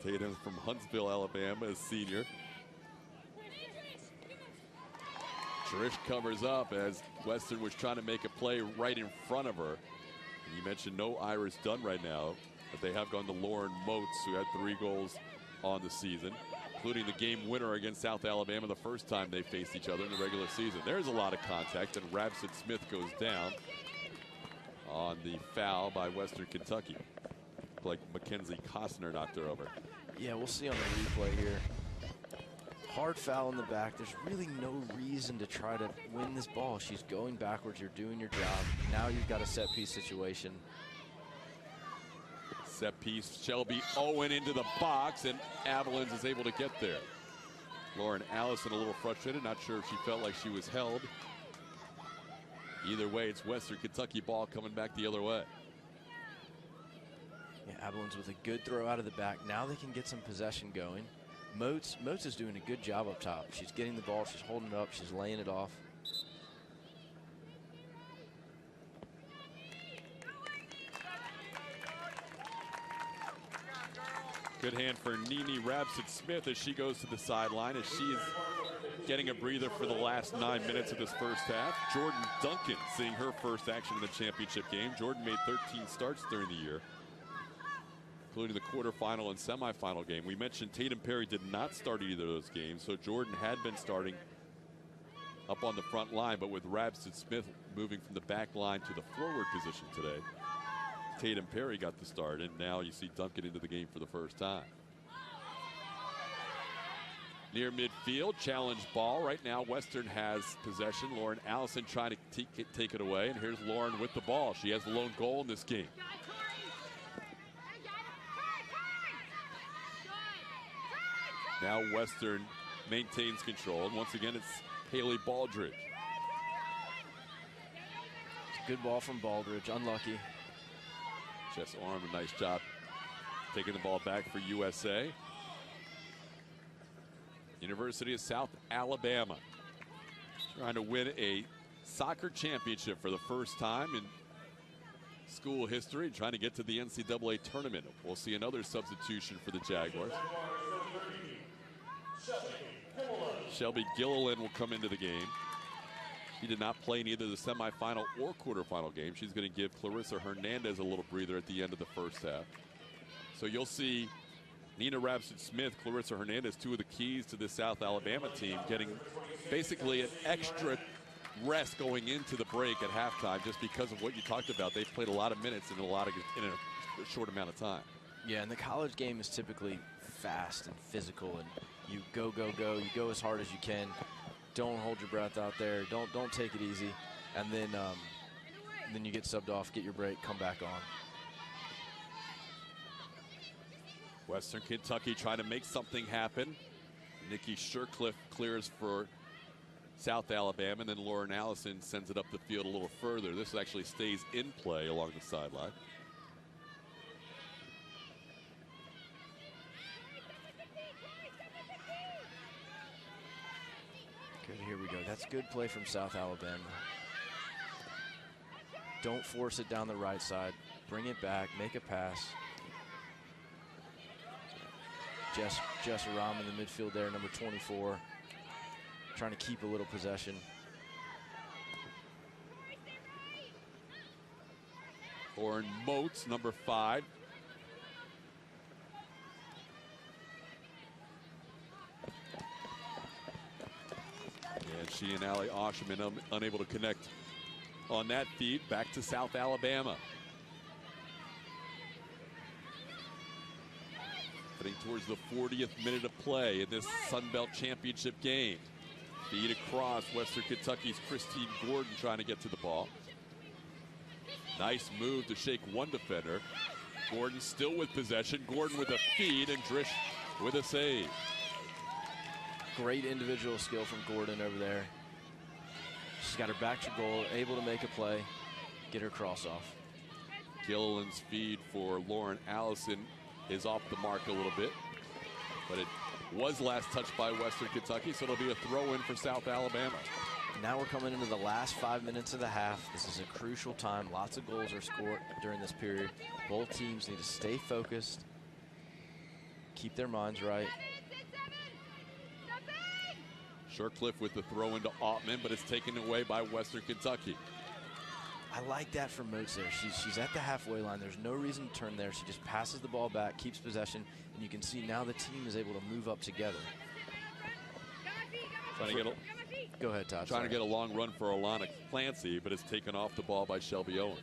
Tatum from Huntsville, Alabama, a senior. Trish covers up as Western was trying to make a play right in front of her. And you mentioned no Iris Dunn right now, but they have gone to Lauren Moats, who had 3 goals on the season, including the game winner against South Alabama the first time they faced each other in the regular season. There's a lot of contact, and Rabson-Smith goes down on the foul by Western Kentucky. Like Mackenzie Costner knocked her over. Yeah, we'll see on the replay here. Hard foul in the back. There's really no reason to try to win this ball. She's going backwards. You're doing your job. Now you've got a set piece situation. Set piece. Shelby Owen into the box, and Avalons is able to get there. Lauren Allison a little frustrated. Not sure if she felt like she was held. Either way, it's Western Kentucky ball coming back the other way. Yeah, Avalons with a good throw out of the back. Now they can get some possession going. Moats is doing a good job up top. She's getting the ball, she's holding it up, she's laying it off. Good hand for Nene Rabson-Smith as she goes to the sideline as she is getting a breather for the last 9 minutes of this first half. Jordan Duncan seeing her first action in the championship game. Jordan made 13 starts during the year, including the quarterfinal and semifinal game. We mentioned Tatum Perry did not start either of those games, so Jordan had been starting up on the front line, but with Rabson-Smith moving from the back line to the forward position today, Tatum Perry got the start, and now you see Duncan into the game for the first time. Near midfield, challenge ball. Right now, Western has possession. Lauren Allison trying to take it away, and here's Lauren with the ball. She has the lone goal in this game. Now Western maintains control, and once again it's Haley Baldridge. Good ball from Baldridge, unlucky. Jess Orm, a nice job taking the ball back for USA. University of South Alabama trying to win a soccer championship for the first time in school history, trying to get to the NCAA tournament. We'll see another substitution for the Jaguars. Shelby Gilliland will come into the game. She did not play in either the semifinal or quarterfinal game. She's going to give Clarissa Hernandez a little breather at the end of the first half. So you'll see Nene Rabson-Smith, Clarissa Hernandez, 2 of the keys to the South Alabama team, getting basically an extra rest going into the break at halftime just because of what you talked about. They've played a lot of minutes in a short amount of time. Yeah, and the college game is typically fast and physical, and you go, go, go. You go as hard as you can. Don't hold your breath out there. Don't take it easy. And then you get subbed off, get your break, come back on. Western Kentucky trying to make something happen. Nikki Shercliffe clears for South Alabama, and then Lauren Allison sends it up the field a little further. This actually stays in play along the sideline. Here we go. That's good play from South Alabama. Don't force it down the right side. Bring it back. Make a pass. Jess Aram in the midfield there, number 24. Trying to keep a little possession. Lauren Moats, number 5. And she and Allie Osherman unable to connect on that feed. Back to South Alabama. Heading towards the 40th minute of play in this Sun Belt Championship game. Feed across. Western Kentucky's Christine Gordon trying to get to the ball. Nice move to shake one defender. Gordon still with possession. Gordon with a feed and Drish with a save. Great individual skill from Gordon over there. She's got her back to goal, able to make a play, get her cross off. Gilliland's feed for Lauren Allison is off the mark a little bit, but it was last touched by Western Kentucky, so it'll be a throw-in for South Alabama. Now we're coming into the last 5 minutes of the half. This is a crucial time. Lots of goals are scored during this period. Both teams need to stay focused, keep their minds right. Shercliffe with the throw into Ottman, but it's taken away by Western Kentucky. I like that from Moats there. She's at the halfway line. There's no reason to turn there. She just passes the ball back, keeps possession, and you can see now the team is able to move up together. Go ahead, Todd. Trying to get a long run for Alana Clancy, but it's taken off the ball by Shelby Owens.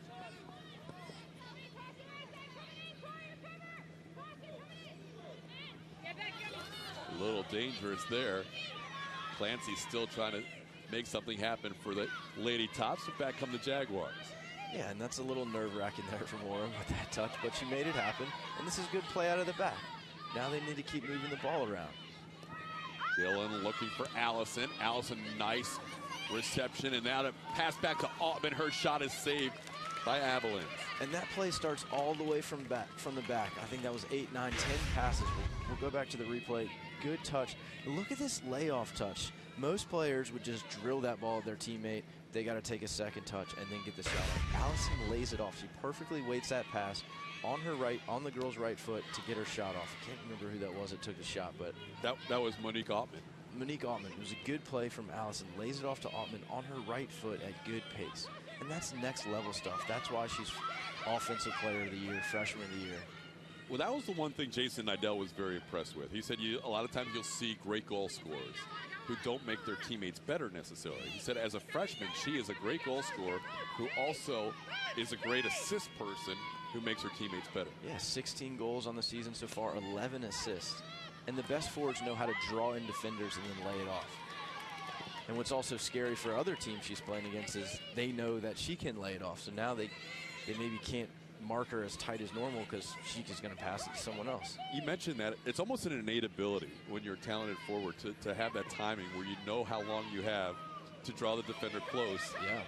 A little dangerous there. Clancy still trying to make something happen for the Lady Tops, but back come the Jaguars. Yeah, and that's a little nerve-wracking there from Warren with that touch, but she made it happen, and this is good play out of the back. Now they need to keep moving the ball around. Gillen looking for Allison. Allison, nice reception, and now to pass back to Ottman. Her shot is saved by Abilene. And that play starts all the way from the back. I think that was 8, 9, 10 passes. We'll go back to the replay. Good touch. Look at this layoff touch. Most players would just drill that ball at their teammate. They got to take a second touch and then get the shot off. Allison lays it off. She perfectly waits that pass on her right, on the girl's right foot to get her shot off. I can't remember who that was that took the shot, but that was Monique Ottman. Monique Ottman. It was a good play from Allison. Lays it off to Ottman on her right foot at good pace. And that's next level stuff. That's why she's Offensive Player of the Year, Freshman of the Year. Well, that was the one thing Jason Nidell was very impressed with. He said a lot of times you'll see great goal scorers who don't make their teammates better necessarily. He said as a freshman, she is a great goal scorer who also is a great assist person who makes her teammates better. Yeah, 16 goals on the season so far, 11 assists. And the best forwards know how to draw in defenders and then lay it off. And what's also scary for other teams she's playing against is they know that she can lay it off. So now they maybe can't mark her as tight as normal because she's just going to pass it to someone else. You mentioned that. It's almost an innate ability when you're a talented forward to have that timing where you know how long you have to draw the defender close,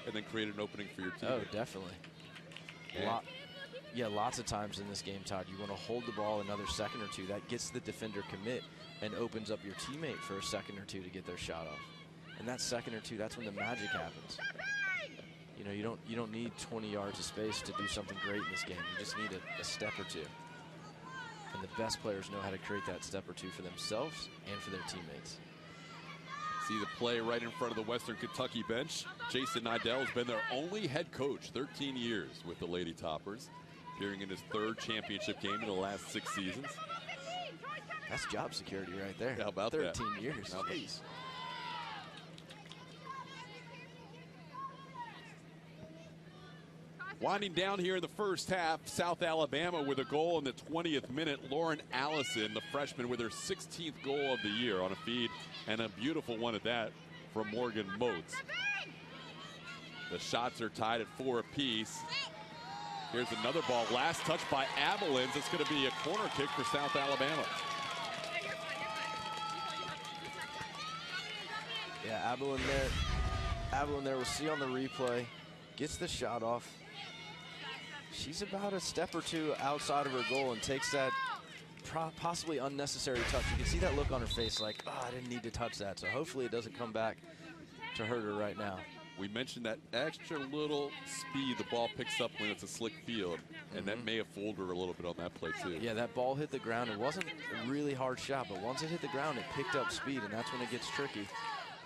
and then create an opening for your team. Oh, definitely. Lots of times in this game, Todd, you want to hold the ball another second or two. That gets the defender commit and opens up your teammate for a second or two to get their shot off. And that second or two, that's when the magic happens. You know, you don't need 20 yards of space to do something great in this game. You just need a step or two. And the best players know how to create that step or two for themselves and for their teammates. See the play right in front of the Western Kentucky bench. Jason Nidell has been their only head coach, 13 years with the Lady Toppers, appearing in his 3rd championship game in the last 6 seasons. That's job security right there. How about 13 that? 13 years. Jeez. Winding down here in the first half, South Alabama with a goal in the 20th minute. Lauren Allison, the freshman, with her 16th goal of the year on a feed, and a beautiful one at that from Morgan Moats. The shots are tied at 4 apiece. Here's another ball. Last touch by Abilene. It's going to be a corner kick for South Alabama. Yeah, Abilene there. We'll see on the replay. Gets the shot off. She's about a step or two outside of her goal and takes that possibly unnecessary touch. You can see that look on her face like, oh, I didn't need to touch that. So hopefully it doesn't come back to hurt her right now. We mentioned that extra little speed the ball picks up when it's a slick field, and that may have fooled her a little bit on that play too. Yeah, that ball hit the ground. It wasn't a really hard shot, but once it hit the ground, it picked up speed, and that's when it gets tricky.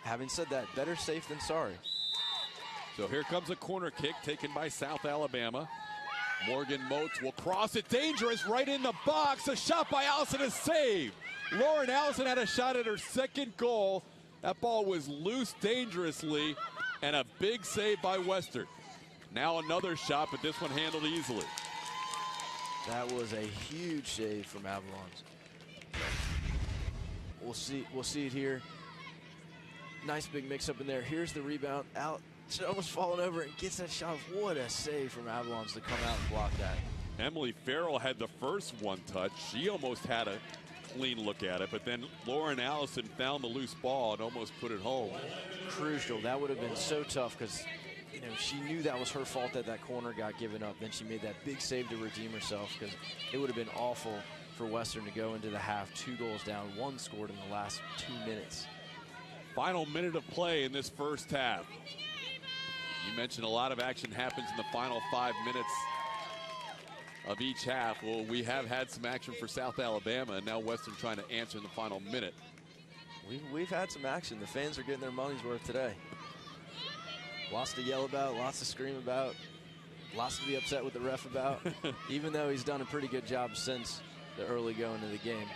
Having said that, better safe than sorry. So here comes a corner kick taken by South Alabama. Morgan Moats will cross it, dangerous, right in the box. A shot by Allison is saved. Lauren Allison had a shot at her second goal. That ball was loose dangerously, and a big save by Western. Now another shot, but this one handled easily. That was a huge save from Avalon's. We'll see it here. Nice big mix-up in there. Here's the rebound. Out. She's almost falling over and gets that shot. What a save from Avalon's to come out and block that. Emily Farrell had the first one touch. She almost had a clean look at it, but then Lauren Allison found the loose ball and almost put it home. Crucial. That would have been so tough because, you know, she knew that was her fault that that corner got given up. Then she made that big save to redeem herself because it would have been awful for Western to go into the half 2 goals down, 1 scored in the last 2 minutes. Final minute of play in this first half. You mentioned a lot of action happens in the final 5 minutes of each half. Well, we have had some action for South Alabama, and now Western trying to answer in the final minute. We've had some action. The fans are getting their money's worth today. Lots to yell about, lots to scream about, lots to be upset with the ref about, even though he's done a pretty good job since the early going of the game.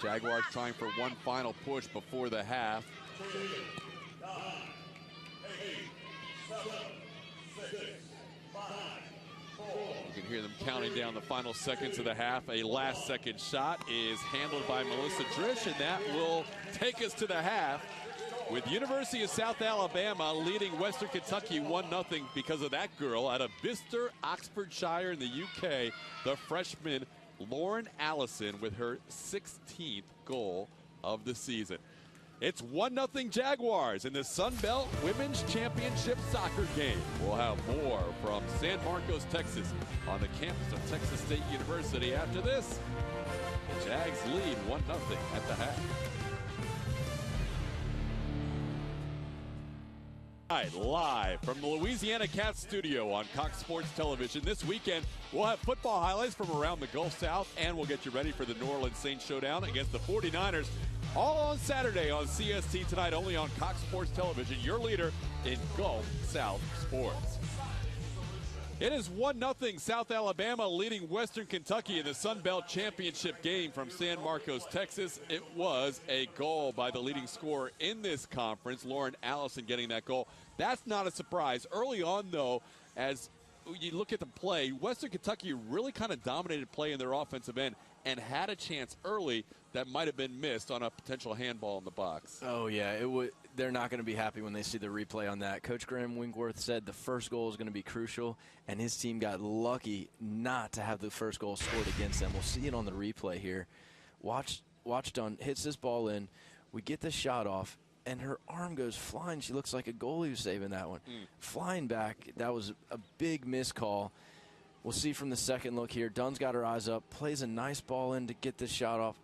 Jaguars trying for one final push before the half. 9, 8, 7, 6, 5, 4. You can hear them counting down the final seconds of the half. A last second shot is handled by Melissa Drish, and that will take us to the half with University of South Alabama leading Western Kentucky 1-0 because of that girl out of Bicester, Oxfordshire in the UK, the freshman Lauren Allison with her 16th goal of the season. It's 1-0 Jaguars in the Sun Belt Women's Championship soccer game. We'll have more from San Marcos, Texas on the campus of Texas State University after this. The Jags lead 1-0 at the half. Live from the Louisiana Cats studio on Cox Sports Television. This weekend, we'll have football highlights from around the Gulf South, and we'll get you ready for the New Orleans Saints showdown against the 49ers. All on Saturday on CST tonight, only on Cox Sports Television, your leader in Gulf South sports. It is 1-0 South Alabama leading Western Kentucky in the Sun Belt Championship game from San Marcos, Texas. It was a goal by the leading scorer in this conference, Lauren Allison, getting that goal. That's not a surprise. Early on, though, as you look at the play, Western Kentucky really kind of dominated play in their offensive end and had a chance early that might have been missed on a potential handball in the box. Oh, yeah. They're not going to be happy when they see the replay on that. Coach Graham Winkworth said the first goal is going to be crucial, and his team got lucky not to have the first goal scored against them. We'll see it on the replay here. Watch Dunn hits this ball in. We get the shot off, and her arm goes flying. She looks like a goalie who's saving that one. Flying back, that was a big missed call. We'll see from the second look here. Dunn's got her eyes up, plays a nice ball in to get this shot off.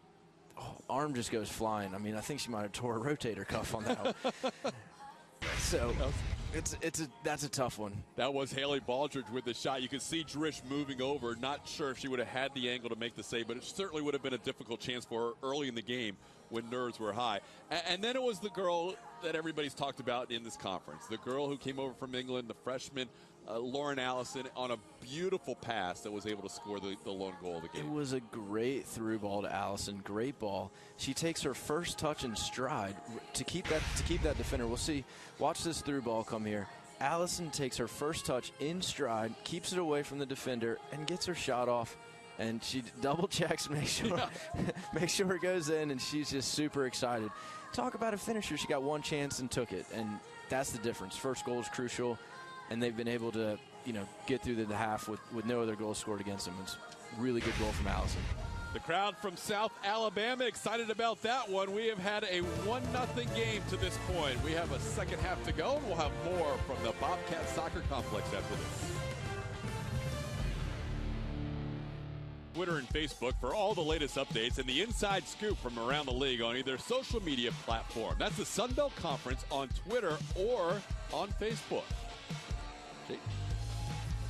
Oh, arm just goes flying. I mean, I think she might have tore a rotator cuff on that one. So that's a tough one. That was Haley Baldridge with the shot. You could see Drish moving over. Not sure if she would have had the angle to make the save, but it certainly would have been a difficult chance for her early in the game when nerves were high. And then it was the girl that everybody's talked about in this conference, the girl who came over from England, the freshman, Lauren Allison, on a beautiful pass that was able to score the lone goal of the game. It was a great through ball to Allison. Great ball. She takes her first touch in stride to keep that defender. We'll see. Watch this through ball come here. Allison takes her first touch in stride, keeps it away from the defender, and gets her shot off. And she double checks, make sure it goes in, and she's just super excited. Talk about a finisher. She got one chance and took it, and that's the difference. First goal is crucial, and they've been able to, get through the half with no other goals scored against them. It's a really good goal from Allison. The crowd from South Alabama excited about that one. We have had a 1-0 game to this point. We have a second half to go, and we'll have more from the Bobcat Soccer Complex after this. Twitter and Facebook for all the latest updates and the inside scoop from around the league on either social media platform. That's the Sun Belt Conference on Twitter or on Facebook.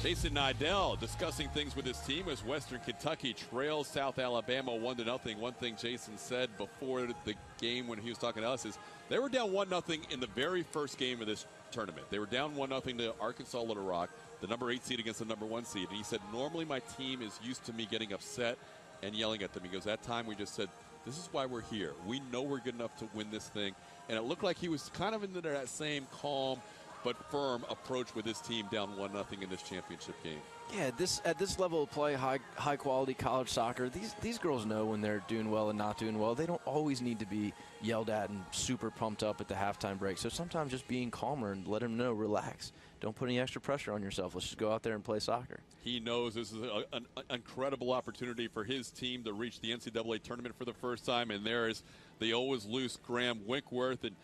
Jason Nidell discussing things with his team as Western Kentucky trails South Alabama 1-0. One thing Jason said before the game when he was talking to us is they were down 1-0 in the very first game of this tournament. They were down 1-0 to Arkansas Little Rock, the number 8 seed against the number 1 seed. And he said, normally my team is used to me getting upset and yelling at them. He goes, that time we just said, this is why we're here. We know we're good enough to win this thing. And it looked like he was kind of into that same calm but firm approach with his team down 1-0 in this championship game. Yeah, at this level of play, high quality college soccer, these girls know when they're doing well and not doing well. They don't always need to be yelled at and super pumped up at the halftime break. So sometimes just being calmer and let them know, relax. Don't put any extra pressure on yourself. Let's just go out there and play soccer. He knows this is an incredible opportunity for his team to reach the NCAA tournament for the first time. And there is the always loose Graham Winkworth and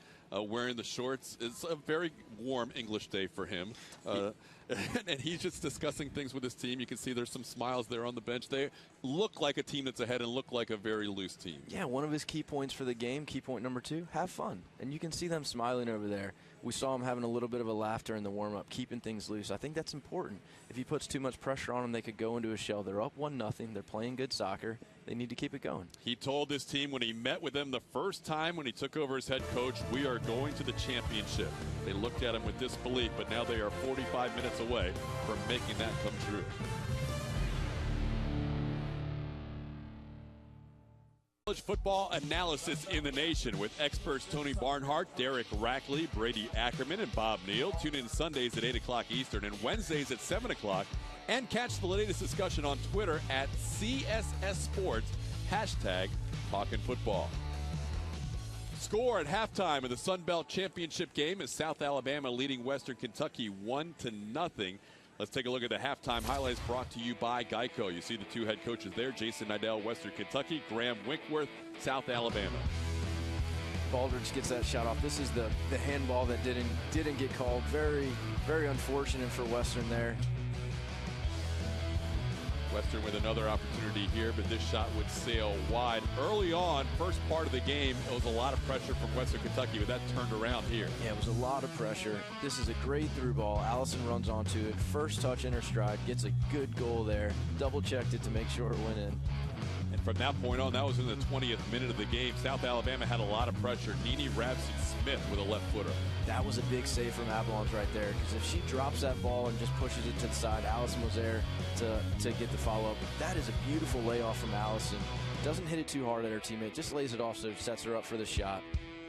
wearing the shorts. It's a very warm English day for him. And he's just discussing things with his team. You can see there's some smiles there on the bench. They look like a team that's ahead and look like a very loose team. Yeah, one of his key points for the game, key point number 2, have fun. And you can see them smiling over there. We saw him having a little bit of a laughter in the warm-up, keeping things loose. I think that's important. If he puts too much pressure on them, they could go into a shell. They're up 1-0. They're playing good soccer. They need to keep it going. He told his team when he met with them the first time when he took over as head coach, we are going to the championship. They looked at him with disbelief, but now they are 45 minutes away from making that come true. College football analysis in the nation with experts Tony Barnhart, Derek Rackley, Brady Ackerman, and Bob Neal. Tune in Sundays at 8 o'clock Eastern and Wednesdays at 7 o'clock. And catch the latest discussion on Twitter at CSS Sports, #Talkin' Football. Score at halftime of the Sun Belt Championship game is South Alabama leading Western Kentucky 1-0. Let's take a look at the halftime highlights brought to you by Geico. You see the two head coaches there, Jason Nidell, Western Kentucky, Graham Winkworth, South Alabama. Baldridge gets that shot off. This is the handball that didn't get called. Very, very unfortunate for Western there. Western with another opportunity here, but this shot would sail wide. Early on, first part of the game, it was a lot of pressure from Western Kentucky, but that turned around here. Yeah, it was a lot of pressure. This is a great through ball. Allison runs onto it. First touch in her stride, gets a good goal there. Double-checked it to make sure it went in. And from that point on, that was in the 20th minute of the game. South Alabama had a lot of pressure. Nene Rabsey-Smith with a left footer. That was a big save from Avalon's right there, because if she drops that ball and just pushes it to the side, Allison was there to get the follow-up. That is a beautiful layoff from Allison. Doesn't hit it too hard at her teammate, just lays it off so it sets her up for the shot.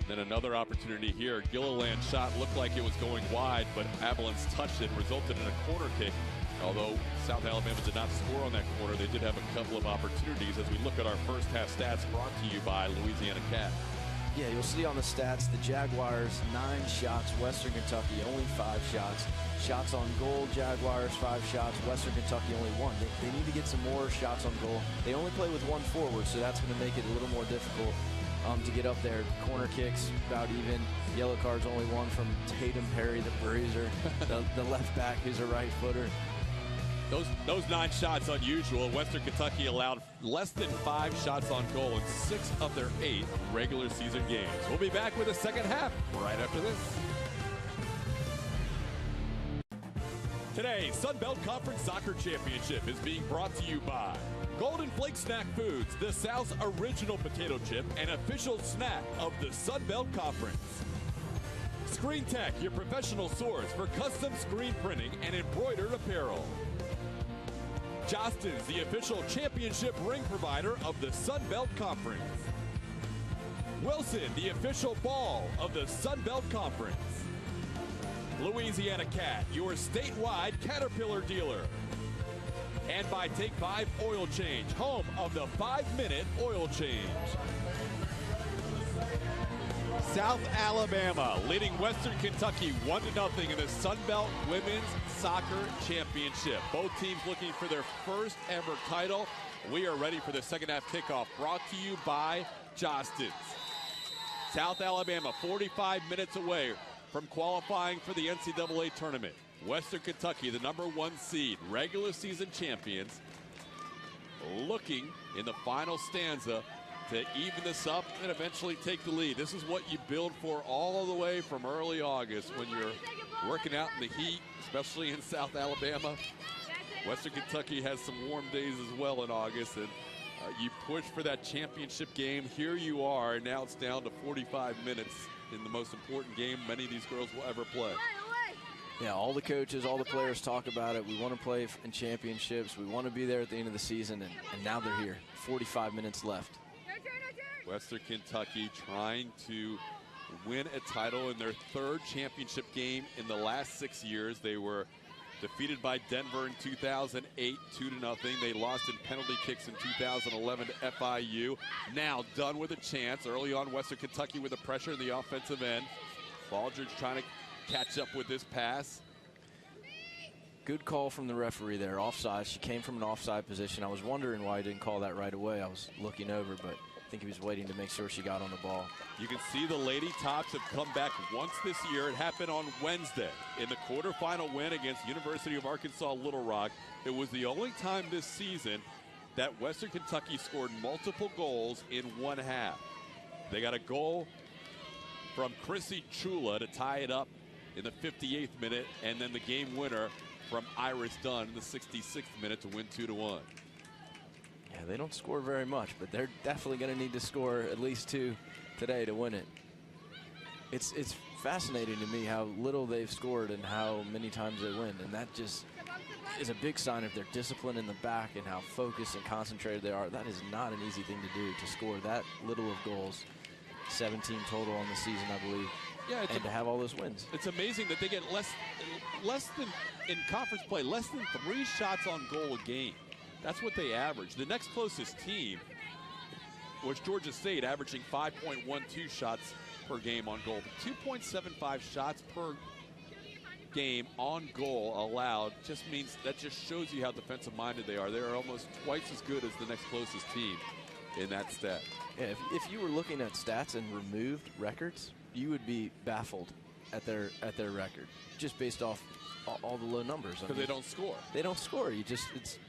Then another opportunity here. Gilliland's shot looked like it was going wide, but Avalon's touched it, resulted in a corner kick. Although South Alabama did not score on that corner, they did have a couple of opportunities as we look at our first half stats brought to you by Louisiana Cat. Yeah, you'll see on the stats, the Jaguars, 9 shots. Western Kentucky, only 5 shots. Shots on goal, Jaguars, 5 shots. Western Kentucky, only 1. They need to get some more shots on goal. They only play with 1 forward, so that's going to make it a little more difficult to get up there. Corner kicks, about even. Yellow cards, only 1 from Tatum Perry, the bruiser, the left back who's a right footer. Those 9 shots unusual. Western Kentucky allowed less than 5 shots on goal in 6 of their 8 regular season games. We'll be back with the second half right after this. Today's Sun Belt Conference Soccer Championship is being brought to you by Golden Flake Snack Foods, the South's original potato chip and official snack of the Sun Belt Conference. Screen Tech, your professional source for custom screen printing and embroidered apparel. Jostens, the official championship ring provider of the Sun Belt Conference. Wilson, the official ball of the Sun Belt Conference. Louisiana Cat, your statewide Caterpillar dealer. And by Take 5 Oil Change, home of the 5-minute oil change. South Alabama leading Western Kentucky 1-0 in the Sun Belt Women's Soccer Championship. Both teams looking for their first ever title. We are ready for the second half kickoff, brought to you by Jostens. South Alabama 45 minutes away from qualifying for the NCAA tournament. Western Kentucky, the #1 seed, regular season champions, looking in the final stanza to even this up and eventually take the lead. This is what you build for all the way from early August when you're working out in the heat, especially in South Alabama. Western Kentucky has some warm days as well in August, and you push for that championship game. Here you are, and now it's down to 45 minutes in the most important game many of these girls will ever play. Yeah, all the coaches, all the players talk about it. We want to play in championships. We want to be there at the end of the season, and now they're here. 45 minutes left. Western Kentucky trying to win a title in their third championship game in the last 6 years. They were defeated by Denver in 2008, 2-0. They lost in penalty kicks in 2011 to FIU. Now done with a chance. Early on, Western Kentucky with the pressure in the offensive end. Baldridge trying to catch up with this pass. Good call from the referee there, offside. She came from an offside position. I was wondering why he didn't call that right away. I was looking over, but I think he was waiting to make sure she got on the ball. You can see the Lady Tops have come back once this year. It happened on Wednesday in the quarterfinal win against University of Arkansas Little Rock. It was the only time this season that Western Kentucky scored multiple goals in one half. They got a goal from Chrissy Chula to tie it up in the 58th minute, and then the game winner from Iris Dunn in the 66th minute to win 2-1. Yeah, they don't score very much, but they're definitely going to need to score at least 2 today to win it. It's fascinating to me how little they've scored and how many times they win, and that just is a big sign of their discipline in the back and how focused and concentrated they are. That is not an easy thing to do, to score that little of goals. 17 total on the season, I believe. Yeah, and to have all those wins. It's amazing that they get less than, in conference play, less than 3 shots on goal a game. That's what they average. The next closest team was Georgia State, averaging 5.12 shots per game on goal. 2.75 shots per game on goal allowed just means, that just shows you how defensive minded they are. They're almost twice as good as the next closest team in that stat. Yeah, if you were looking at stats and removed records, you would be baffled at their record, just based off all the low numbers. Because they don't score. They don't score.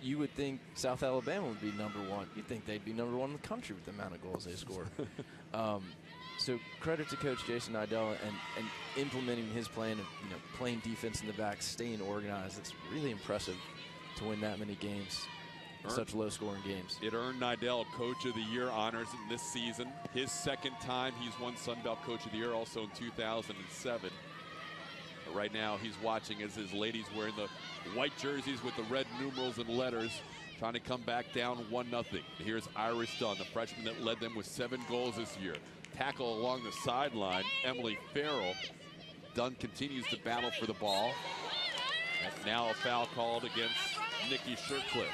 You would think South Alabama would be number 1. You'd think they'd be number 1 in the country with the amount of goals they score. So credit to Coach Jason Idella and implementing his plan of playing defense in the back, staying organized. It's really impressive to win that many games. Such low-scoring games. It earned Nidell Coach of the Year honors in this season. His second time he's won Sun Belt Coach of the Year, also in 2007. But right now he's watching as his ladies wearing the white jerseys with the red numerals and letters, trying to come back down 1-0. Here's Iris Dunn, the freshman that led them with 7 goals this year. Tackle along the sideline, Emily Farrell. Dunn continues to battle for the ball. And now a foul called against Nikki Shercliffe.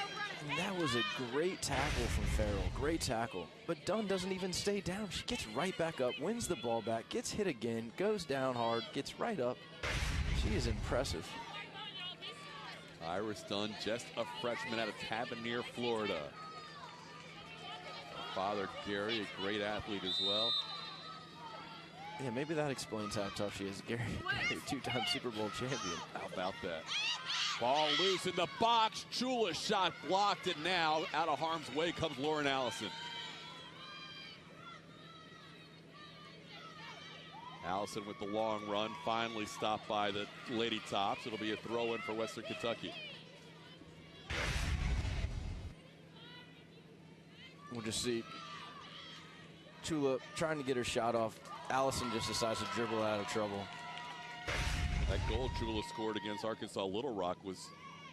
That was a great tackle from Farrell. Great tackle. But Dunn doesn't even stay down. She gets right back up, wins the ball back, gets hit again, goes down hard, gets right up. She is impressive. Iris Dunn, just a freshman out of Tavernier, Florida. Her father, Gary, a great athlete as well. Yeah, maybe that explains how tough she is. Gary, 2-time Super Bowl champion. How about that? Ball loose in the box. Chula's shot blocked, and now out of harm's way comes Lauren Allison. Allison with the long run, finally stopped by the Lady Tops. It'll be a throw-in for Western Kentucky. We'll just see Chula trying to get her shot off. Allison just decides to dribble out of trouble. That goal Chula scored against Arkansas Little Rock was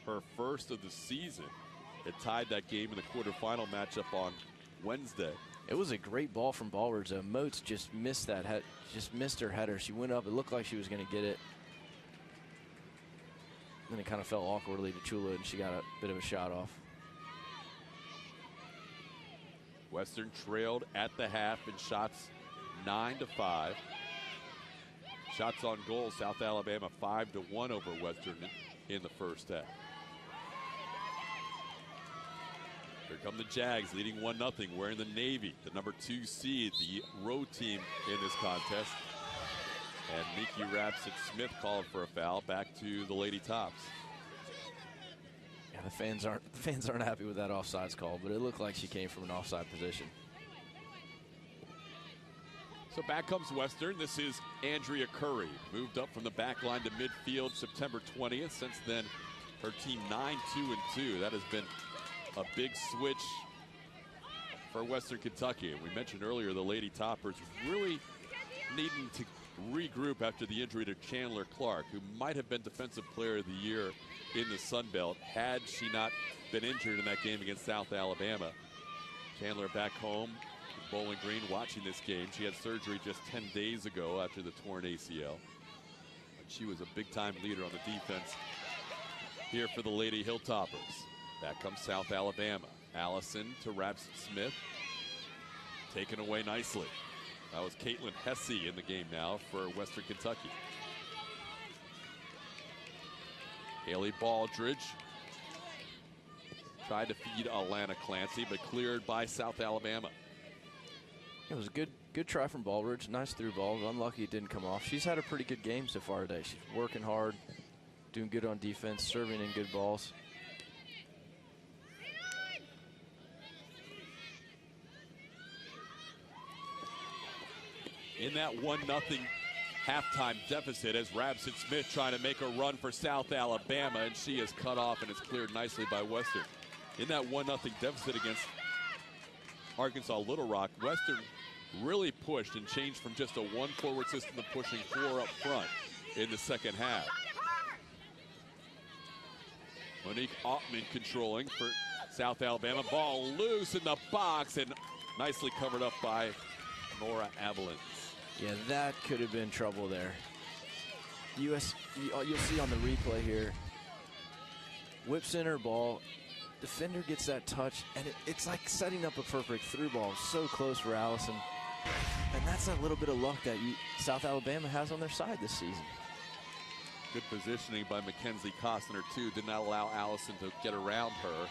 her first of the season. It tied that game in the quarterfinal matchup on Wednesday. It was a great ball from Baldridge. Moats just missed that, just missed her header. She went up. It looked like she was going to get it. Then it kind of fell awkwardly to Chula, and she got a bit of a shot off. Western trailed at the half in shots 9-5. Shots on goal, South Alabama 5-1 over Western in the first half. Here come the Jags leading 1-0, wearing the Navy, the number 2 seed, the road team in this contest. And Nikki Rapsett Smith called for a foul, back to the Lady Tops. Yeah, the fans aren't happy with that offsides call, but it looked like she came from an offside position. So back comes Western. This is Andrea Curry. Moved up from the back line to midfield September 20th. Since then, her team 9-2-2. That has been a big switch for Western Kentucky. And we mentioned earlier the Lady Toppers really needing to regroup after the injury to Chandler Clark, who might have been Defensive Player of the Year in the Sun Belt had she not been injured in that game against South Alabama. Chandler back home in Bowling Green watching this game. She had surgery just 10 days ago after the torn ACL. But she was a big-time leader on the defense here for the Lady Hilltoppers. Back comes South Alabama. Allison to Rabson Smith. Taken away nicely. That was Caitlin Hesse in the game now for Western Kentucky. Haley Baldridge tried to feed Alana Clancy, but cleared by South Alabama. It was a good try from Baldridge. Nice through ball. Unlucky it didn't come off. She's had a pretty good game so far today. She's working hard, doing good on defense, serving in good balls. In that 1-0 halftime deficit as Rabson Smith trying to make a run for South Alabama, and she is cut off and is cleared nicely by Western. In that 1-0 deficit against Arkansas Little Rock, Western really pushed and changed from just a 1 forward system to pushing 4 up front in the second half. Monique Ottman controlling for South Alabama. Ball loose in the box and nicely covered up by Nora Avalon. Yeah, that could have been trouble there. You'll see on the replay here. Whip center ball. Defender gets that touch, and it's like setting up a perfect through ball. So close for Allison. And that's a little bit of luck that South Alabama has on their side this season. Good positioning by Mackenzie Costner, too. Did not allow Allison to get around her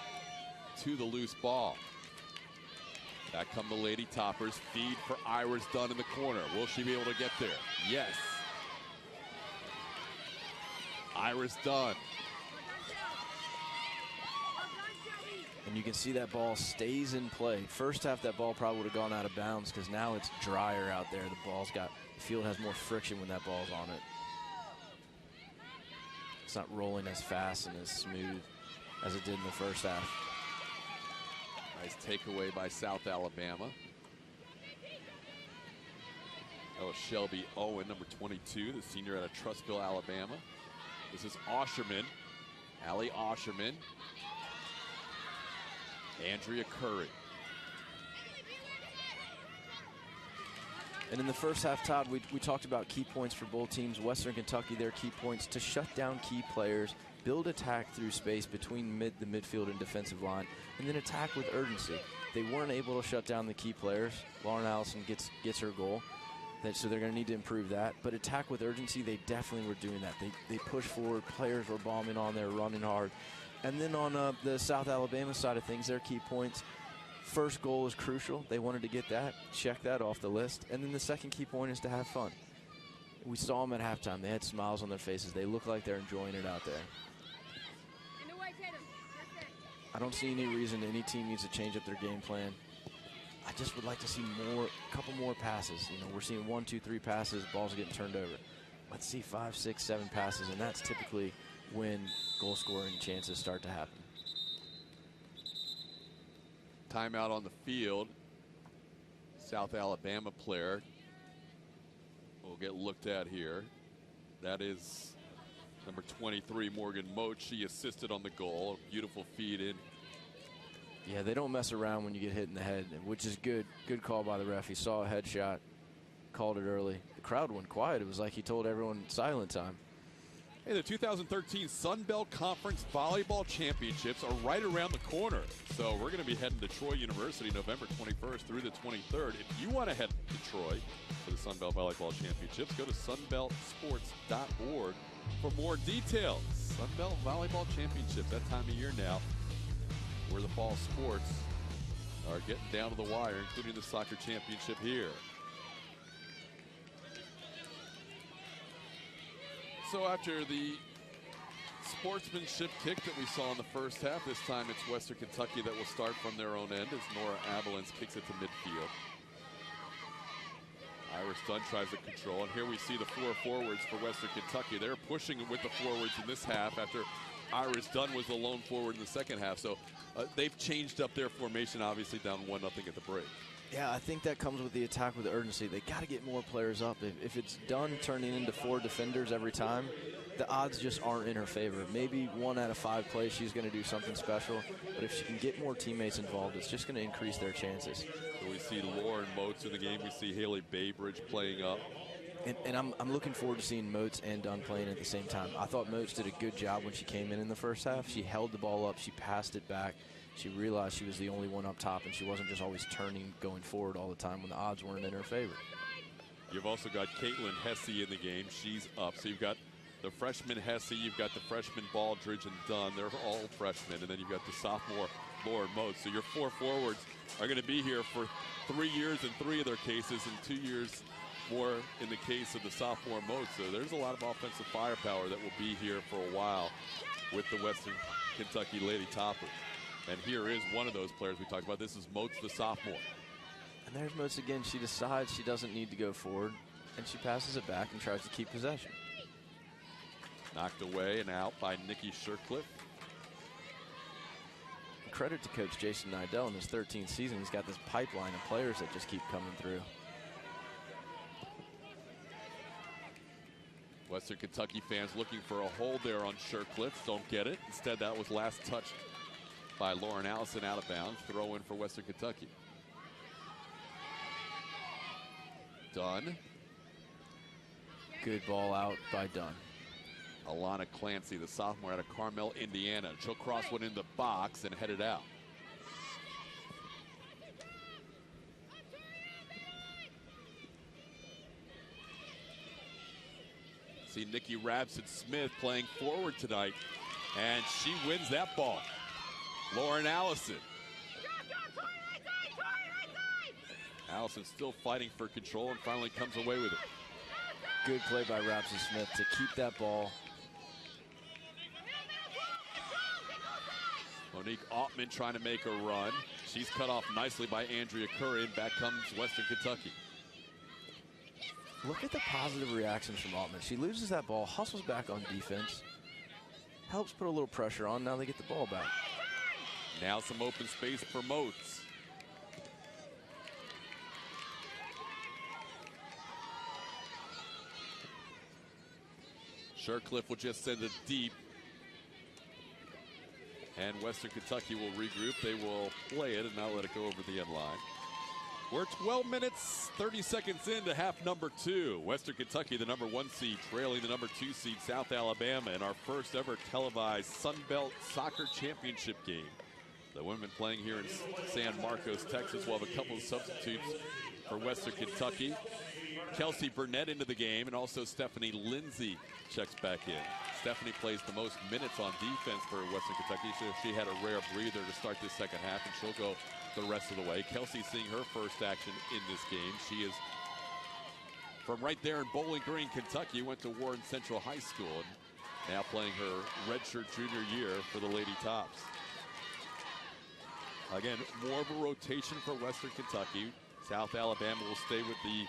to the loose ball. Back come the Lady Toppers. Feed for Iris Dunn in the corner. Will she be able to get there? Yes. Iris Dunn. And you can see that ball stays in play. First half, that ball probably would have gone out of bounds because now it's drier out there. The field has more friction when that ball's on it. It's not rolling as fast and as smooth as it did in the first half. Nice takeaway by South Alabama. That was Shelby Owen, number 22, the senior out of Trussville, Alabama. This is Osherman, Allie Osherman. Andrea Curry. And in the first half, Todd, we talked about key points for both teams. Western Kentucky, their key points to shut down key players, build attack through space between the midfield and defensive line, and then attack with urgency. They weren't able to shut down the key players. Lauren Allison gets her goal, so they're going to need to improve that. But attack with urgency, they definitely were doing that. They pushed forward. Players were bombing on there, running hard. And then on the South Alabama side of things, their key points, first goal is crucial. They wanted to get that, check that off the list. And then the second key point is to have fun. We saw them at halftime. They had smiles on their faces. They look like they're enjoying it out there. I don't see any reason any team needs to change up their game plan. I just would like to see a couple more passes. We're seeing 1, 2, 3 passes, balls are getting turned over. Let's see 5, 6, 7 passes, and that's typically when goal scoring chances start to happen. Timeout on the field. South Alabama player will get looked at here. That is number 23, Morgan Moat. She assisted on the goal. A beautiful feed in. Yeah, they don't mess around when you get hit in the head, which is good. Good call by the ref. He saw a headshot, called it early. The crowd went quiet. It was like he told everyone silent time. Hey, the 2013 Sun Belt Conference Volleyball Championships are right around the corner. So we're going to be heading to Troy University November 21st through the 23rd. If you want to head to Troy for the Sun Belt Volleyball Championships, go to sunbeltsports.org for more details. Sun Belt Volleyball Championships, that time of year now, where the fall sports are getting down to the wire, including the soccer championship here. So after the sportsmanship kick that we saw in the first half. This time it's Western Kentucky that will start from their own end as Nora Avalance kicks it to midfield. Iris Dunn tries to control, and here we see the 4 forwards for Western Kentucky. They're pushing with the forwards in this half after Iris Dunn was the lone forward in the second half. So they've changed up their formation, obviously down 1-0 at the break. Yeah, I think that comes with the attack with the urgency. They got to get more players up. If it's Dunn turning into 4 defenders every time, the odds just aren't in her favor. Maybe 1 out of 5 plays she's going to do something special, but if she can get more teammates involved, it's just going to increase their chances. So we see Lauren Moats in the game. We see Haley Baybridge playing up. And I'm looking forward to seeing Moats and Dunn playing at the same time. I thought Moats did a good job when she came in the first half. She held the ball up. She passed it back. She realized she was the only one up top, and she wasn't just always turning, going forward all the time when the odds weren't in her favor. You've also got Caitlin Hesse in the game. She's up. So you've got the freshman Hesse, you've got the freshman Baldridge and Dunn. They're all freshmen. And then you've got the sophomore Lauren Moats. So your 4 forwards are going to be here for 3 years in 3 of their cases and 2 years more in the case of the sophomore Moats. So there's a lot of offensive firepower that will be here for a while with the Western Kentucky Lady Toppers. And here is one of those players we talked about. This is Moats, the sophomore. And there's Moats again. She decides she doesn't need to go forward, and she passes it back and tries to keep possession. Knocked away and out by Nikki Shercliffe. Credit to Coach Jason Nidell in his 13th season. He's got this pipeline of players that just keep coming through. Western Kentucky fans looking for a hold there on Shercliffe. Don't get it. Instead, that was last touched by Lauren Allison out of bounds. Throw in for Western Kentucky. Dunn. Good ball out by Dunn. Alana Clancy, the sophomore out of Carmel, Indiana. She'll cross one in the box and head it out. See Nikki Rabson-Smith playing forward tonight, and she wins that ball. Lauren Allison. Allison still fighting for control and finally comes away with it. Good play by Rabson-Smith to keep that ball. Monique Altman trying to make a run. She's cut off nicely by Andrea Curran. Back comes Western Kentucky. Look at the positive reactions from Altman. She loses that ball, hustles back on defense, helps put a little pressure on. Now they get the ball back. Now some open space for Moats. Shercliffe will just send it deep. And Western Kentucky will regroup. They will play it and not let it go over the end line. We're 12 minutes, 30 seconds into half number 2. Western Kentucky, the number 1 seed, trailing the number 2 seed, South Alabama, in our first ever televised Sun Belt Soccer Championship game. The women playing here in San Marcos, Texas. We'll have a couple of substitutes for Western Kentucky. Kelsey Burnett into the game, and also Stephanie Lindsay checks back in. Stephanie plays the most minutes on defense for Western Kentucky, so she had a rare breather to start this second half, and she'll go the rest of the way. Kelsey seeing her first action in this game. She is from right there in Bowling Green, Kentucky, went to Warren Central High School, and now playing her redshirt junior year for the Lady Tops. Again, more of a rotation for Western Kentucky. South Alabama will stay with the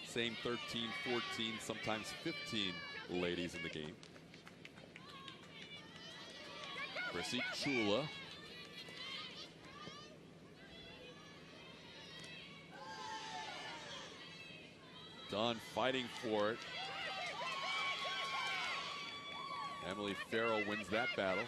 same 13, 14, sometimes 15 ladies in the game. Chrissy Chula. Dunn fighting for it. Emily Farrell wins that battle.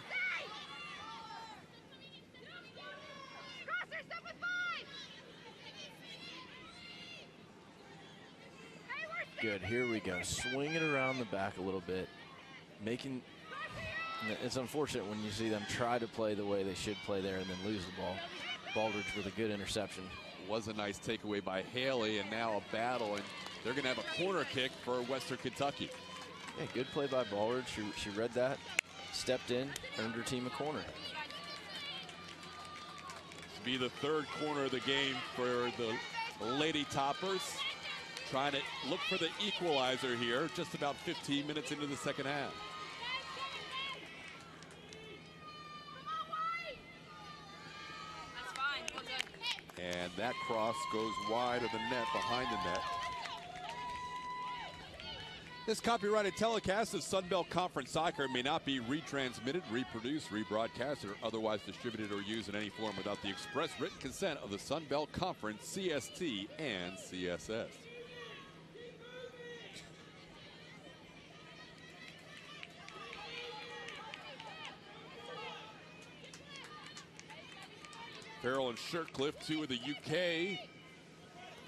Good, here we go. Swing it around the back a little bit. It's unfortunate when you see them try to play the way they should play there and then lose the ball. Baldridge with a good interception. Was a nice takeaway by Haley, and now a battle, and they're going to have a corner kick for Western Kentucky. Yeah, good play by Baldridge. She read that, stepped in, earned her team a corner. To be the third corner of the game for the Lady Toppers. Trying to look for the equalizer here, just about 15 minutes into the second half. And that cross goes wide of the net, behind the net. This copyrighted telecast of Sun Belt Conference Soccer may not be retransmitted, reproduced, rebroadcast, or otherwise distributed or used in any form without the express written consent of the Sun Belt Conference, CST, and CSS. Farrell and Shirtcliffe, two of the UK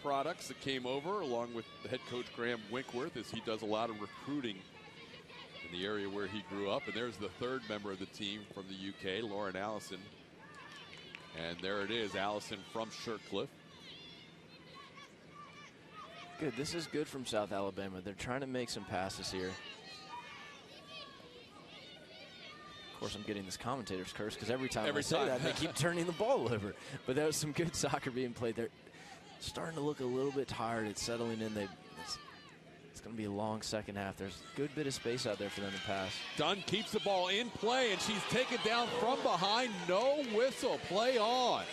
products that came over, along with the head coach Graham Winkworth, as he does a lot of recruiting in the area where he grew up. And there's the third member of the team from the UK, Lauren Allison. And there it is, Allison from Shirtcliffe. Good. This is good from South Alabama. They're trying to make some passes here. Of course, I'm getting this commentator's curse because every time I say that, they keep turning the ball over. But that was some good soccer being played there. Starting to look a little bit tired. It's settling in. It's going to be a long second half. There's a good bit of space out there for them to pass. Dunn keeps the ball in play, and she's taken down from behind. No whistle. Play on.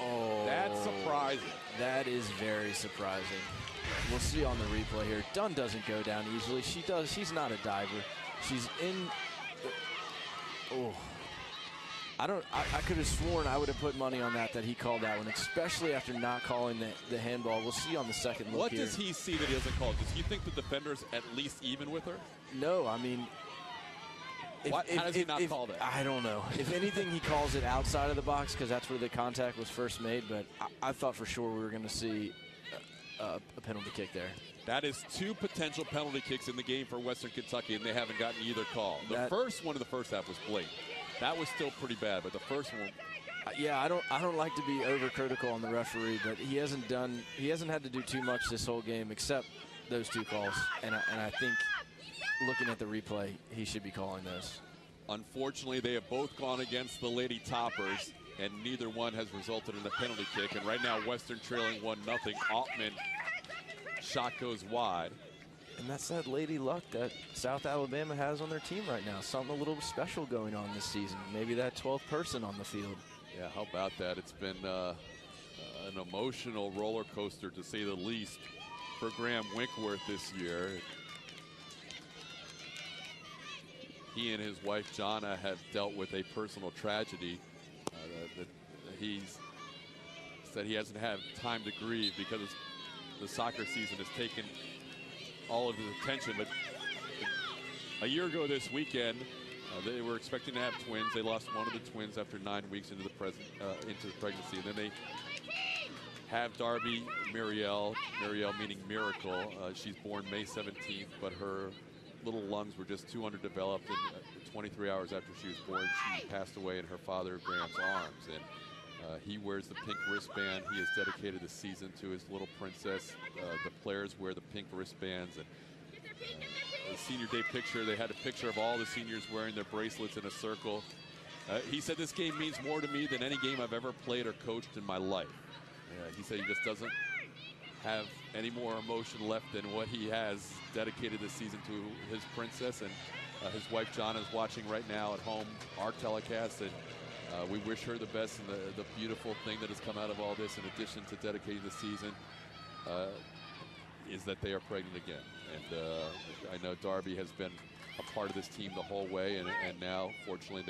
Oh, that's surprising. That is very surprising. We'll see on the replay here. Dunn doesn't go down easily. She does. She's not a diver. She's in. Oh. I could have sworn I would have put money on that he called that one, especially after not calling the handball. We'll see on the second look here. What does he see that he doesn't call? Does he think the defender's at least even with her? No, I mean, how does he not call that? I don't know. If anything, he calls it outside of the box because that's where the contact was first made. But I thought for sure we were going to see a penalty kick there. That is two potential penalty kicks in the game for Western Kentucky, and they haven't gotten either call. The first one in the first half was blatant. That was still pretty bad, but the first one. Yeah, I don't like to be overcritical on the referee, but he hasn't had to do too much this whole game except those two calls, and I think looking at the replay, he should be calling those. Unfortunately, they have both gone against the Lady Toppers, and neither one has resulted in a penalty kick. And right now, Western trailing 1-0. Altman shot goes wide. And that's that lady luck that South Alabama has on their team right now. Something a little special going on this season. Maybe that 12th person on the field. Yeah, how about that? It's been an emotional roller coaster, to say the least, for Graham Winkworth this year. He and his wife, Jonna, have dealt with a personal tragedy that he's said he hasn't had time to grieve because the soccer season has taken all of his attention. But a year ago this weekend, they were expecting to have twins. They lost one of the twins after 9 weeks into the pregnancy. And then they have Darby Muriel meaning miracle. She's born May 17th, but her little lungs were just too underdeveloped, and 23 hours after she was born, she passed away in her father Graham's arms. And he wears the pink wristband. He has dedicated the season to his little princess. The players wear the pink wristbands. And the senior day picture, they had a picture of all the seniors wearing their bracelets in a circle. He said, "This game means more to me than any game I've ever played or coached in my life." He said he just doesn't have any more emotion left than what he has dedicated this season to his princess. And his wife John is watching right now at home our telecast, and we wish her the best. And the beautiful thing that has come out of all this, in addition to dedicating the season, is that they are pregnant again. And I know Darby has been a part of this team the whole way, and now fortunately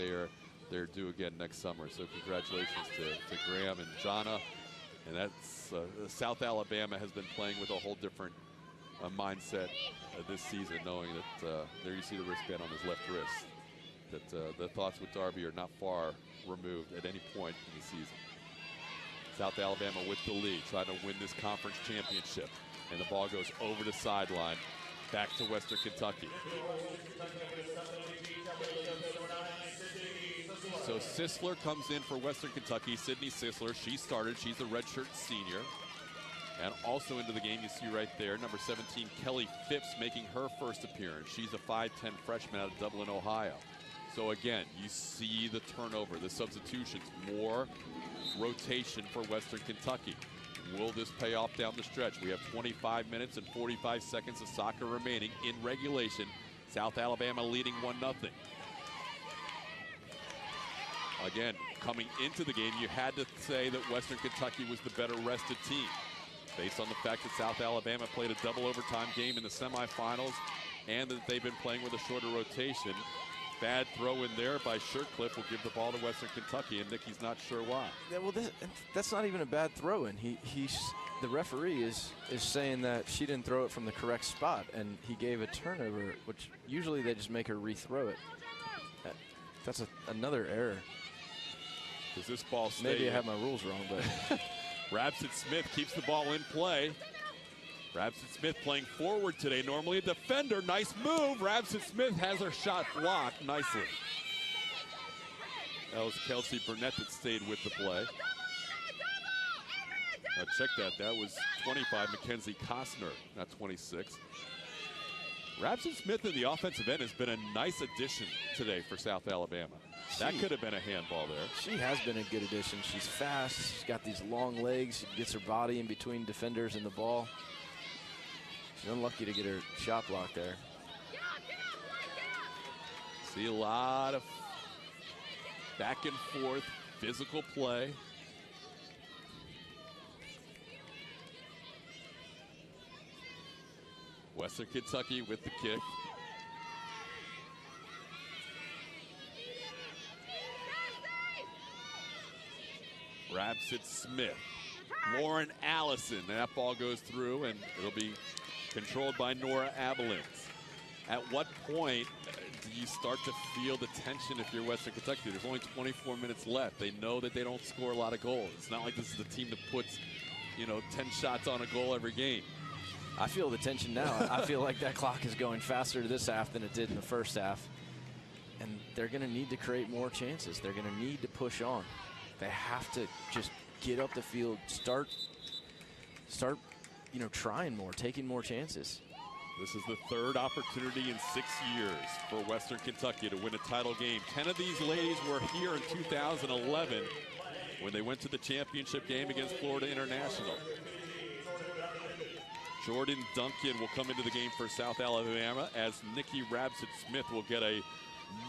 they're due again next summer. So congratulations to Graham and Jonna. And that's South Alabama has been playing with a whole different mindset this season, knowing that there you see the wristband on his left wrist, that the thoughts with Darby are not far removed at any point in the season. South Alabama with the lead, trying to win this conference championship. And the ball goes over the sideline, back to Western Kentucky. So Sisler comes in for Western Kentucky. Sydney Sisler, she started. She's a redshirt senior. And also into the game, you see right there, number 17, Kelly Phipps, making her first appearance. She's a 5'10 freshman out of Dublin, Ohio. So again, you see the turnover, the substitutions, more rotation for Western Kentucky. Will this pay off down the stretch? We have 25 minutes and 45 seconds of soccer remaining in regulation. South Alabama leading 1-0. Again, coming into the game, you had to say that Western Kentucky was the better rested team, based on the fact that South Alabama played a double overtime game in the semifinals and that they've been playing with a shorter rotation. Bad throw in there by Shercliffe will give the ball to Western Kentucky, and Nikki's not sure why. Yeah, well, that's not even a bad throw in. The referee is saying that she didn't throw it from the correct spot, and he gave a turnover, which usually they just make her rethrow it. That's another error. Does this ball stay? Maybe I have my rules wrong, but Rabson Smith keeps the ball in play. Rabson Smith playing forward today, normally a defender. Nice move. Rabson Smith has her shot blocked nicely. That was Kelsey Burnett that stayed with the play. Now check that. That was 25, Mackenzie Costner, not 26. Rabson Smith in the offensive end has been a nice addition today for South Alabama. That could have been a handball there. She has been a good addition. She's fast. She's got these long legs. She gets her body in between defenders and the ball. She's unlucky to get her shot blocked there. See a lot of back and forth physical play. Western Kentucky with the kick. Rabson Smith. Lauren Allison. That ball goes through, and it'll be controlled by Nora Abilens. At what point do you start to feel the tension if you're Western Kentucky? There's only 24 minutes left. They know that they don't score a lot of goals. It's not like this is the team that puts, 10 shots on a goal every game. I feel the tension now. I feel like that clock is going faster this half than it did in the first half. And they're going to need to create more chances. They're going to need to push on. They have to just get up the field, start, trying more, taking more chances. This is the third opportunity in 6 years for Western Kentucky to win a title game. 10 of these ladies were here in 2011 when they went to the championship game against Florida International. Jordan Duncan will come into the game for South Alabama as Nikki Rabson Smith will get a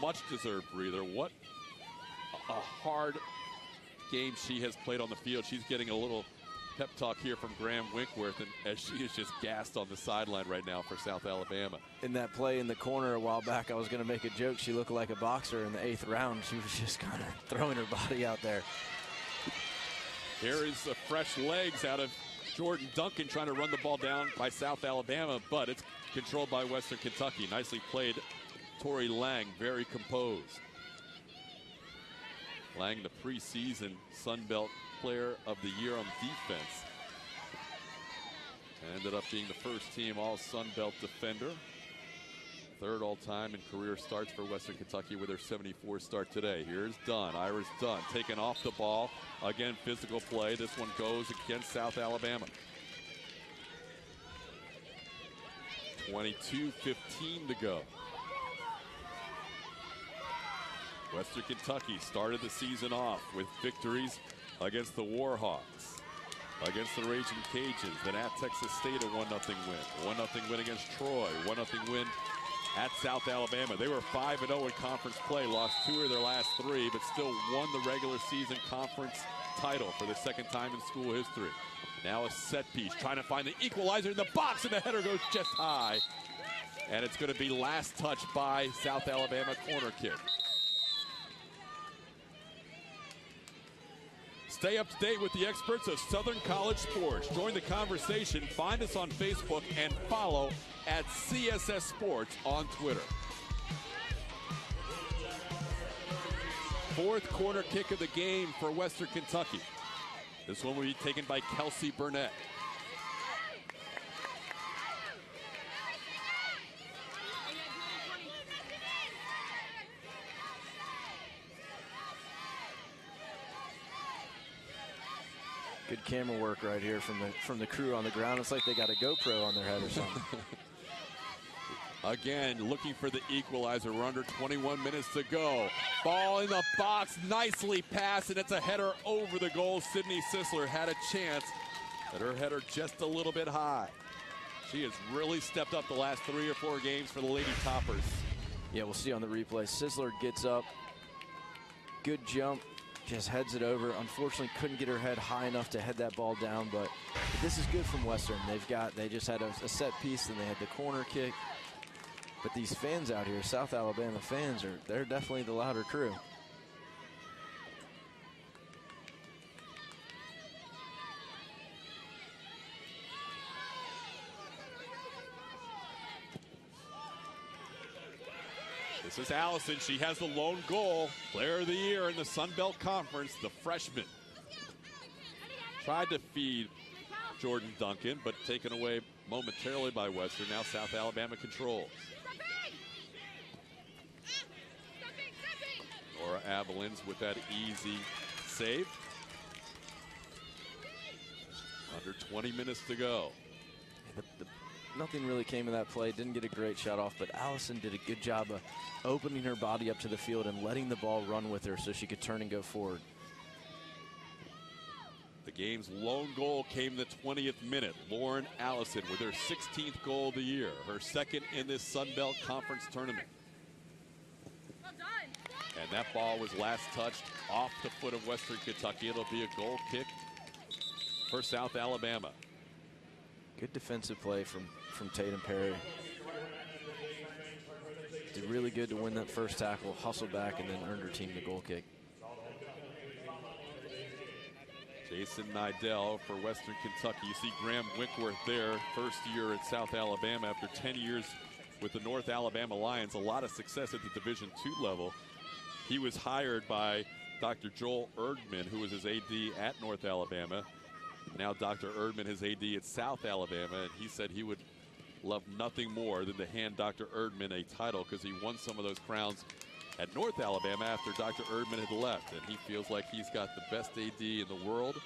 much-deserved breather. What a hard game she has played on the field. She's getting a little pep talk here from Graham Winkworth, and as she is just gassed on the sideline right now for South Alabama. In that play in the corner a while back, I was going to make a joke. She looked like a boxer in the 8th round. She was just kind of throwing her body out there. Here is the fresh legs out of Jordan Duncan trying to run the ball down by South Alabama, but it's controlled by Western Kentucky. Nicely played, Tori Lang, very composed. Lang, the preseason Sun Belt Player of the Year on defense. Ended up being the first team all Sun Belt defender. Third all-time in career starts for Western Kentucky with her 74 start today. Here's Dunn, Iris Dunn, taken off the ball. Again, physical play. This one goes against South Alabama. 22:15 to go. Western Kentucky started the season off with victories against the Warhawks, against the Raging Cajuns, then at Texas State a 1-0 win. 1-0 win against Troy, 1-0 win at South Alabama. They were 5-0 in conference play, lost 2 of their last 3, but still won the regular season conference title for the second time in school history. Now a set piece, trying to find the equalizer in the box, and the header goes just high. And it's going to be last touch by South Alabama, corner kick. Stay up to date with the experts of Southern College Sports. Join the conversation. Find us on Facebook and follow at CSS Sports on Twitter. Fourth corner kick of the game for Western Kentucky. This one will be taken by Kelsey Burnett. Good camera work right here from the crew on the ground. It's like they got a GoPro on their head or something. Again, looking for the equalizer. We're under 21 minutes to go. Ball in the box, nicely passed, and it's a header over the goal. Sydney Sisler had a chance, but her header just a little bit high. She has really stepped up the last 3 or 4 games for the Lady Toppers. Yeah, we'll see on the replay. Sisler gets up, good jump, just heads it over. Unfortunately, couldn't get her head high enough to head that ball down, but this is good from Western. They just had a set piece, and they had the corner kick. But these fans out here, South Alabama fans, they're definitely the louder crew. This is Allison. She has the lone goal. Player of the year in the Sun Belt Conference, the freshman. Tried to feed Jordan Duncan, but taken away momentarily by Western. Now South Alabama controls. Nora Avalins with that easy save. Under 20 minutes to go. Nothing really came of that play. Didn't get a great shot off, but Allison did a good job of opening her body up to the field and letting the ball run with her so she could turn and go forward. The game's lone goal came the 20th minute. Lauren Allison with her 16th goal of the year, her second in this Sun Belt Conference tournament. Well done. And that ball was last touched off the foot of Western Kentucky. It'll be a goal kick for South Alabama. Good defensive play from Tatum Perry. Did really good to win that first tackle, hustle back, and then earned her team the goal kick. Jason Nidell for Western Kentucky. You see Graham Winkworth there, first year at South Alabama after 10 years with the North Alabama Lions. A lot of success at the Division II level. He was hired by Dr. Joel Erdman, who was his AD at North Alabama. Now Dr. Erdman, his AD at South Alabama, and he said he would love nothing more than to hand Dr. Erdman a title because he won some of those crowns at North Alabama after Dr. Erdman had left, and he feels like he's got the best AD in the world.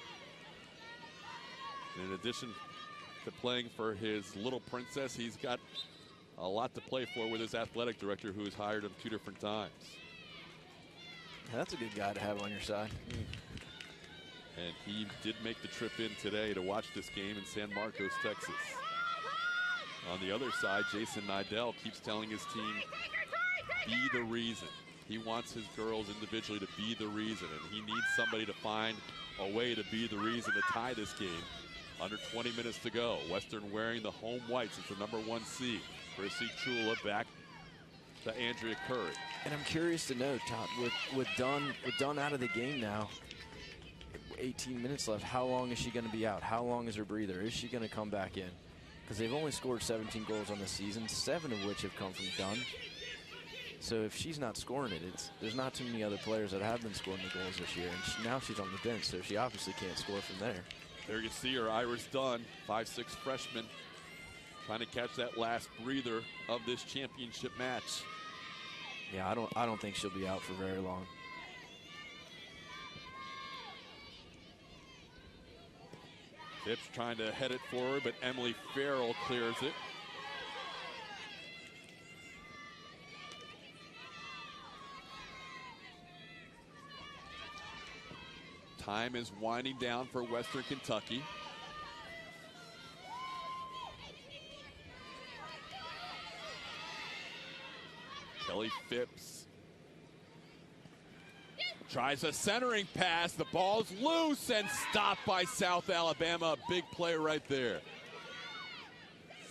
And in addition to playing for his little princess, he's got a lot to play for with his athletic director, who's hired him 2 different times. That's a good guy to have on your side. And he did make the trip in today to watch this game in San Marcos, Texas. On the other side, Jason Nidell keeps telling his team, be the reason. He wants his girls individually to be the reason, and he needs somebody to find a way to be the reason to tie this game. Under 20 minutes to go. Western wearing the home whites. It's the #1 seed. Chrissy Chula back to Andrea Curry. And I'm curious to know, Todd, with Dunn out of the game now, 18 minutes left, how long is she going to be out? How long is her breather? Is she going to come back in? Because they've only scored 17 goals on the season, 7 of which have come from Dunn. So if she's not scoring it, there's not too many other players that have been scoring the goals this year. And now she's on the bench, so she obviously can't score from there. There you see her, Iris Dunn, 5'6" freshman, trying to catch that last breather of this championship match. Yeah, I don't think she'll be out for very long. Phipps trying to head it forward, but Emily Farrell clears it. Time is winding down for Western Kentucky. Kelly Phipps tries a centering pass. The ball's loose and stopped by South Alabama. A big play right there.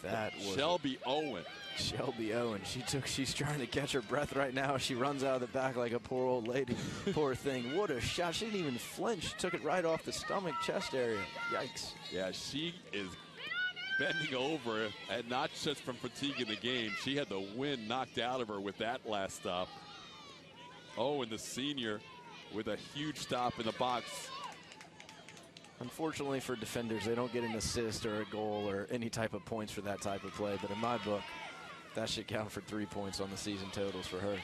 That was Shelby Owen. Shelby Owen. She's trying to catch her breath right now. She runs out of the back like a poor old lady. Poor thing. What a shot. She didn't even flinch. She took it right off the stomach, chest area. Yikes. Yeah, she is bending over, and not just from fatigue in the game. She had the wind knocked out of her with that last stop. Owen, the senior, with a huge stop in the box. Unfortunately for defenders, they don't get an assist or a goal or any type of points for that type of play. But in my book, that should count for 3 points on the season totals for her.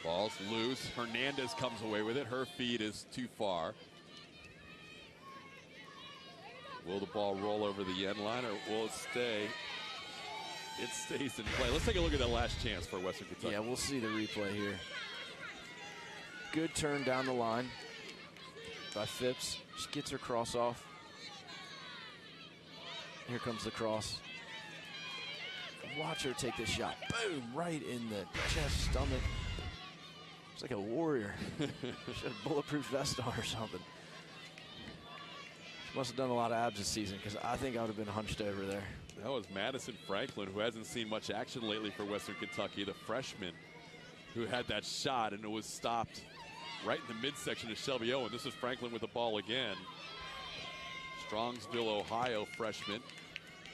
Ball's loose. Hernandez comes away with it. Her feet is too far. Will the ball roll over the end line, or will it stay? It stays in play. Let's take a look at that last chance for Western Kentucky. Yeah, we'll see the replay here. Good turn down the line by Phipps. She gets her cross off. Here comes the cross. Watch her take this shot. Boom, right in the chest, stomach. It's like a warrior. She had a bulletproof vest on or something. She must have done a lot of abs this season, because I think I would have been hunched over there. That was Madison Franklin, who hasn't seen much action lately for Western Kentucky, the freshman who had that shot, and it was stopped right in the midsection of Shelby Owen. This is Franklin with the ball again. Strongsville, Ohio freshman.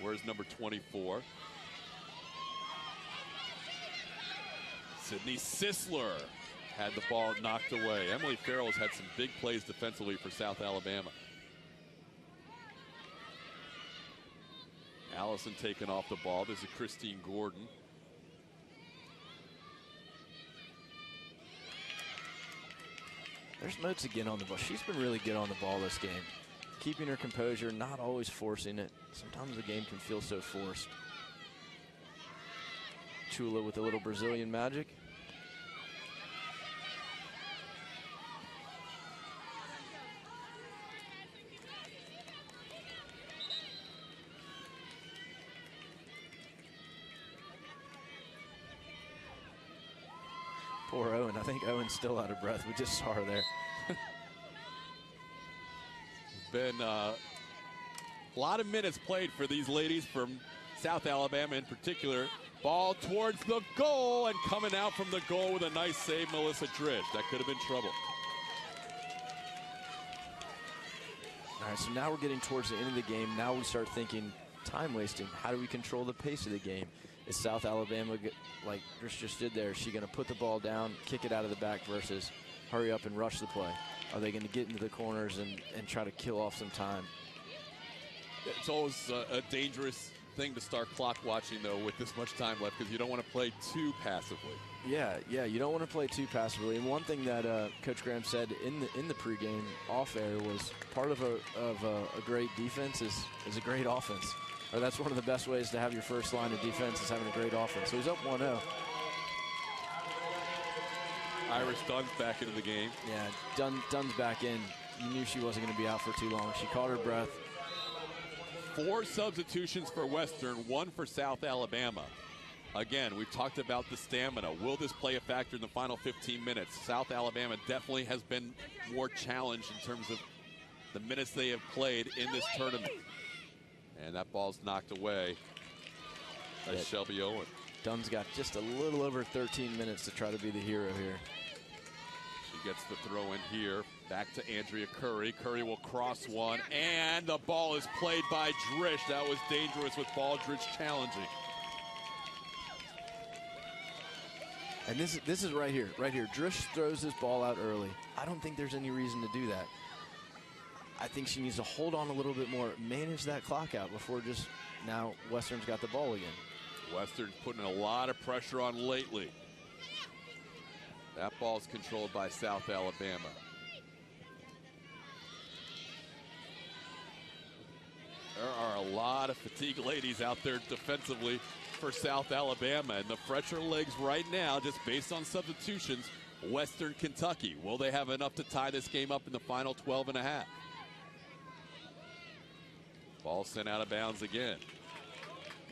Where's number 24? Sydney Sisler had the ball knocked away. Emily Farrell's had some big plays defensively for South Alabama. Allison taking off the ball. This is Christine Gordon. There's Moats again on the ball. She's been really good on the ball this game. Keeping her composure, not always forcing it. Sometimes the game can feel so forced. Chula with a little Brazilian magic. Poor Owen. I think Owen's still out of breath. We just saw her there. Been a lot of minutes played for these ladies from South Alabama in particular. Ball towards the goal, and coming out from the goal with a nice save, Melissa Dridge. That could have been trouble. All right, so now we're getting towards the end of the game. Now we start thinking time wasting. How do we control the pace of the game? Is South Alabama, like Drish just did there, is she going to put the ball down, kick it out of the back, versus hurry up and rush the play? Are they going to get into the corners and try to kill off some time? It's always a dangerous thing to start clock watching, though, with this much time left, because you don't want to play too passively. Yeah, you don't want to play too passively. And one thing that Coach Graham said in the pregame off air was part of a great defense is a great offense. Or that's one of the best ways to have your first line of defense, is having a great offense. So he's up 1-0. Iris Dunn's back into the game. Yeah, Dunn's back in. You knew she wasn't going to be out for too long. She caught her breath. 4 substitutions for Western, 1 for South Alabama. Again, we've talked about the stamina. Will this play a factor in the final 15 minutes? South Alabama definitely has been more challenged in terms of the minutes they have played in this tournament. And that ball's knocked away by Shelby Owen. Dunn's got just a little over 13 minutes to try to be the hero here. She gets the throw in here. Back to Andrea Curry. Curry will cross one, and the ball is played by Drish. That was dangerous with Baldridge challenging. And this is right here. Drish throws this ball out early. I don't think there's any reason to do that. I think she needs to hold on a little bit more, manage that clock out before just now Western's got the ball again. Western's putting a lot of pressure on lately. That ball's controlled by South Alabama. There are a lot of fatigue ladies out there defensively for South Alabama, and the fresher legs right now, just based on substitutions, Western Kentucky. Will they have enough to tie this game up in the final 12 and a half? Ball sent out of bounds again.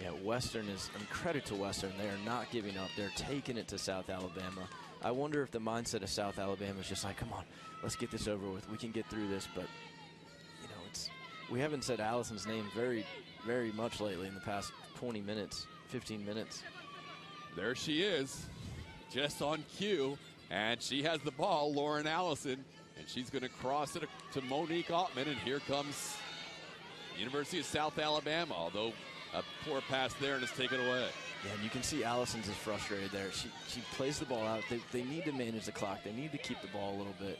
Yeah, Western is, and credit to Western, they are not giving up. They're taking it to South Alabama. I wonder if the mindset of South Alabama is just like, come on, let's get this over with. We can get through this, but you know, we haven't said Allison's name very, very much lately in the past 20 minutes, 15 minutes. There she is, just on cue, and she has the ball, Lauren Allison, and she's going to cross it to Monique Ottman, and here comes University of South Alabama, although a poor pass there and it's taken away. Yeah, and you can see Allison's is frustrated there. She plays the ball out. They need to manage the clock. They need to keep the ball a little bit.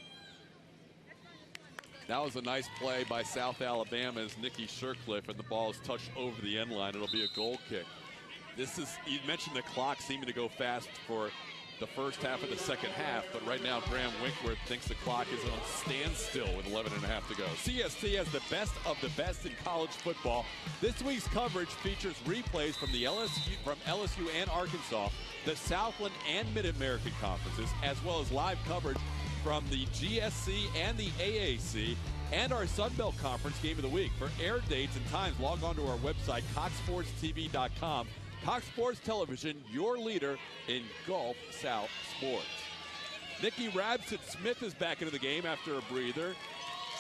That was a nice play by South Alabama's Nikki Shercliffe, and the ball is touched over the end line. It'll be a goal kick. This is, you mentioned the clock seeming to go fast for the first half of the second half, but right now Graham Winkworth thinks the clock is on standstill with 11 and a half to go. CST has the best of the best in college football. This week's coverage features replays from LSU and Arkansas, the Southland and Mid-American conferences, as well as live coverage from the GSC and the AAC and our Sun Belt Conference game of the week. For air dates and times, log on to our website, coxsportstv.com. Cox Sports Television, your leader in Gulf South sports. Nikki Rabson-Smith is back into the game after a breather.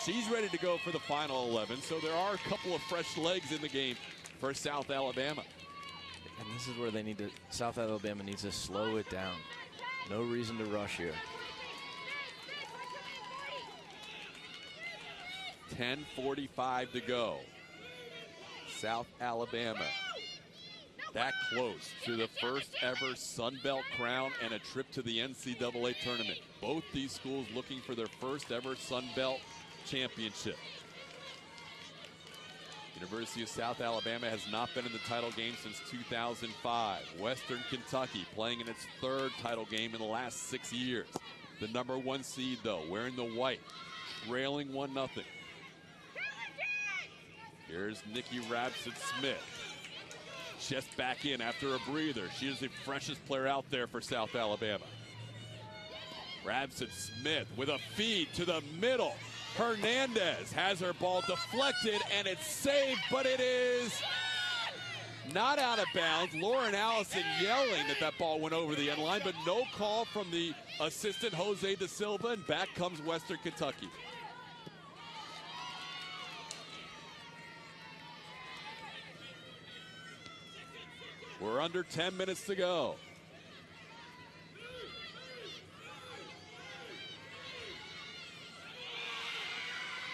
She's ready to go for the final 11, so there are a couple of fresh legs in the game for South Alabama. And this is where they need to, South Alabama needs to slow it down. No reason to rush here. 10:45 to go. South Alabama that close to the first ever Sun Belt crown and a trip to the NCAA tournament. Both these schools looking for their first ever Sun Belt championship. University of South Alabama has not been in the title game since 2005. Western Kentucky playing in its third title game in the last 6 years. The #1 seed, though, wearing the white, trailing 1-0. Here's Nikki Rabson-Smith. Just back in after a breather. She is the freshest player out there for South Alabama. Rabson-Smith with a feed to the middle. Hernandez has her ball deflected, and it's saved, but it is not out of bounds. Lauren Allison yelling that that ball went over the end line, but no call from the assistant, Jose Da Silva, and back comes Western Kentucky. We're under 10 minutes to go.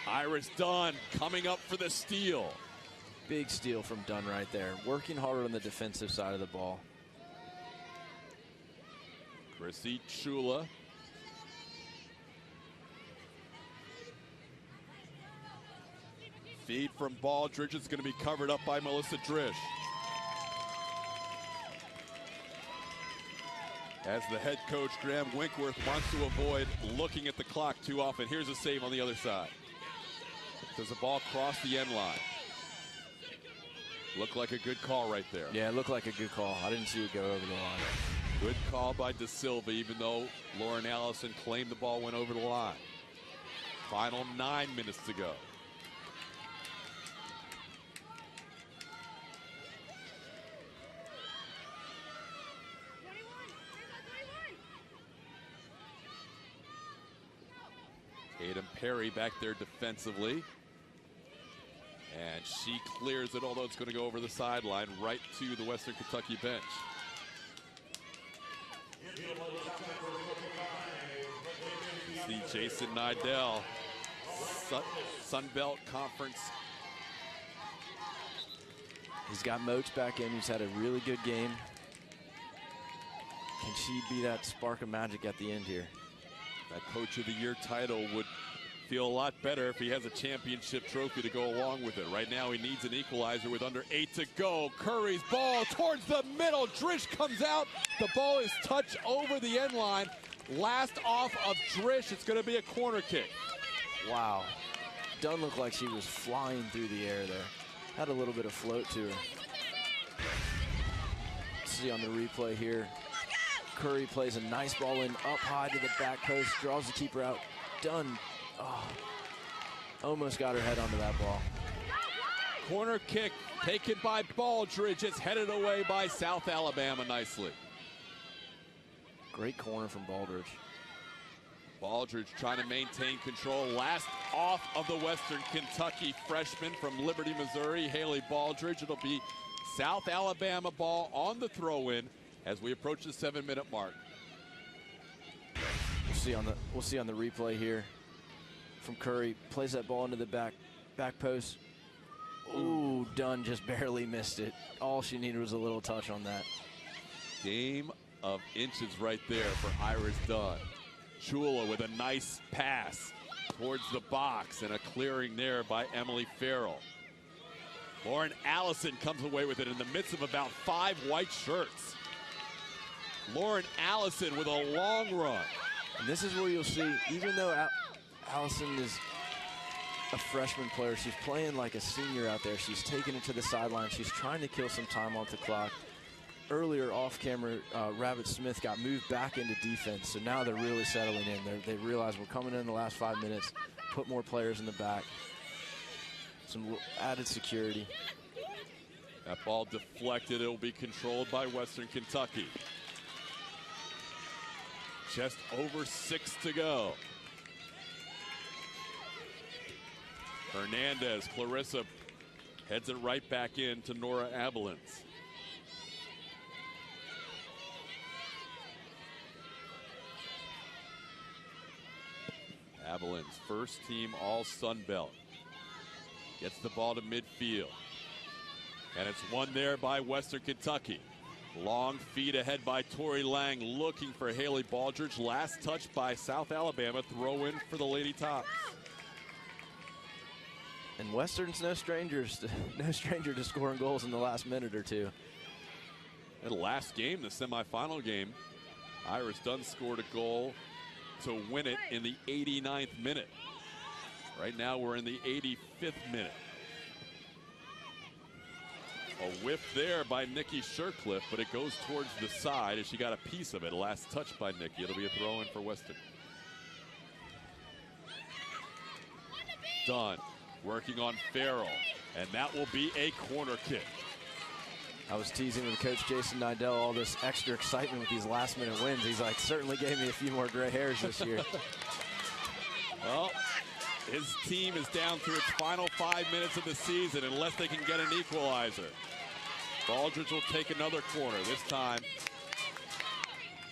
Iris Dunn coming up for the steal. Big steal from Dunn right there. Working hard on the defensive side of the ball. Chrissy Chula. Feed from Baldridge. It's going to be covered up by Melissa Drish. As the head coach, Graham Winkworth, wants to avoid looking at the clock too often. Here's a save on the other side. Does the ball cross the end line? Looked like a good call right there. Yeah, it looked like a good call. I didn't see it go over the line. Good call by Da Silva, even though Lauren Allison claimed the ball went over the line. Final 9 minutes to go. Tatum Perry back there defensively. And she clears it, although it's going to go over the sideline right to the Western Kentucky bench. See Jason Nidell, Sun Belt Conference. He's got Moats back in, who's had a really good game. Can she be that spark of magic at the end here? That Coach of the Year title would feel a lot better if he has a championship trophy to go along with it. Right now he needs an equalizer with under 8 to go. Curry's ball towards the middle. Drish comes out. The ball is touched over the end line. Last off of Drish. It's going to be a corner kick. Wow. Dunn looked like she was flying through the air there. Had a little bit of float to her. See on the replay here. Curry plays a nice ball in up high to the back post, draws the keeper out. Dunn, almost got her head onto that ball. Corner kick taken by Baldridge. It's headed away by South Alabama nicely. Great corner from Baldridge. Baldridge trying to maintain control. Last off of the Western Kentucky freshman from Liberty, Missouri, Haley Baldridge. It'll be South Alabama ball on the throw-in as we approach the 7-minute mark. We'll see on the replay here from Curry. Plays that ball into the back post. Ooh, Dunn just barely missed it. All she needed was a little touch on that. Game of inches right there for Iris Dunn. Chula with a nice pass towards the box and a clearing there by Emily Farrell. Lauren Allison comes away with it in the midst of about 5 white shirts. Lauren Allison with a long run. And this is where you'll see, even though Allison is a freshman player, she's playing like a senior out there. She's taking it to the sideline. She's trying to kill some time off the clock. Earlier off camera, Rabson-Smith got moved back into defense. So now they're really settling in. They realize we're coming in the last 5 minutes, put more players in the back. Some added security. That ball deflected. It'll be controlled by Western Kentucky. Just over 6 to go. Hernandez, Clarissa heads it right back in to Nora Abilens. Abilens, first team all Sun Belt. Gets the ball to midfield. And it's won there by Western Kentucky. Long feed ahead by Tori Lang, looking for Haley Baldridge. Last touch by South Alabama. Throw in for the Lady Tops. And Western's no stranger to scoring goals in the last minute or two. In the last game, the semifinal game, Iris Dunn scored a goal to win it in the 89th minute. Right now we're in the 85th minute. A whiff there by Nikki Shercliffe, but it goes towards the side as she got a piece of it. Last touch by Nikki. It'll be a throw in for Western. Dunn working on Farrell, and that will be a corner kick. I was teasing with Coach Jason Nidell all this extra excitement with these last-minute wins. He's like, certainly gave me a few more gray hairs this year. Well, his team is down through its final 5 minutes of the season unless they can get an equalizer. Baldridge will take another corner, this time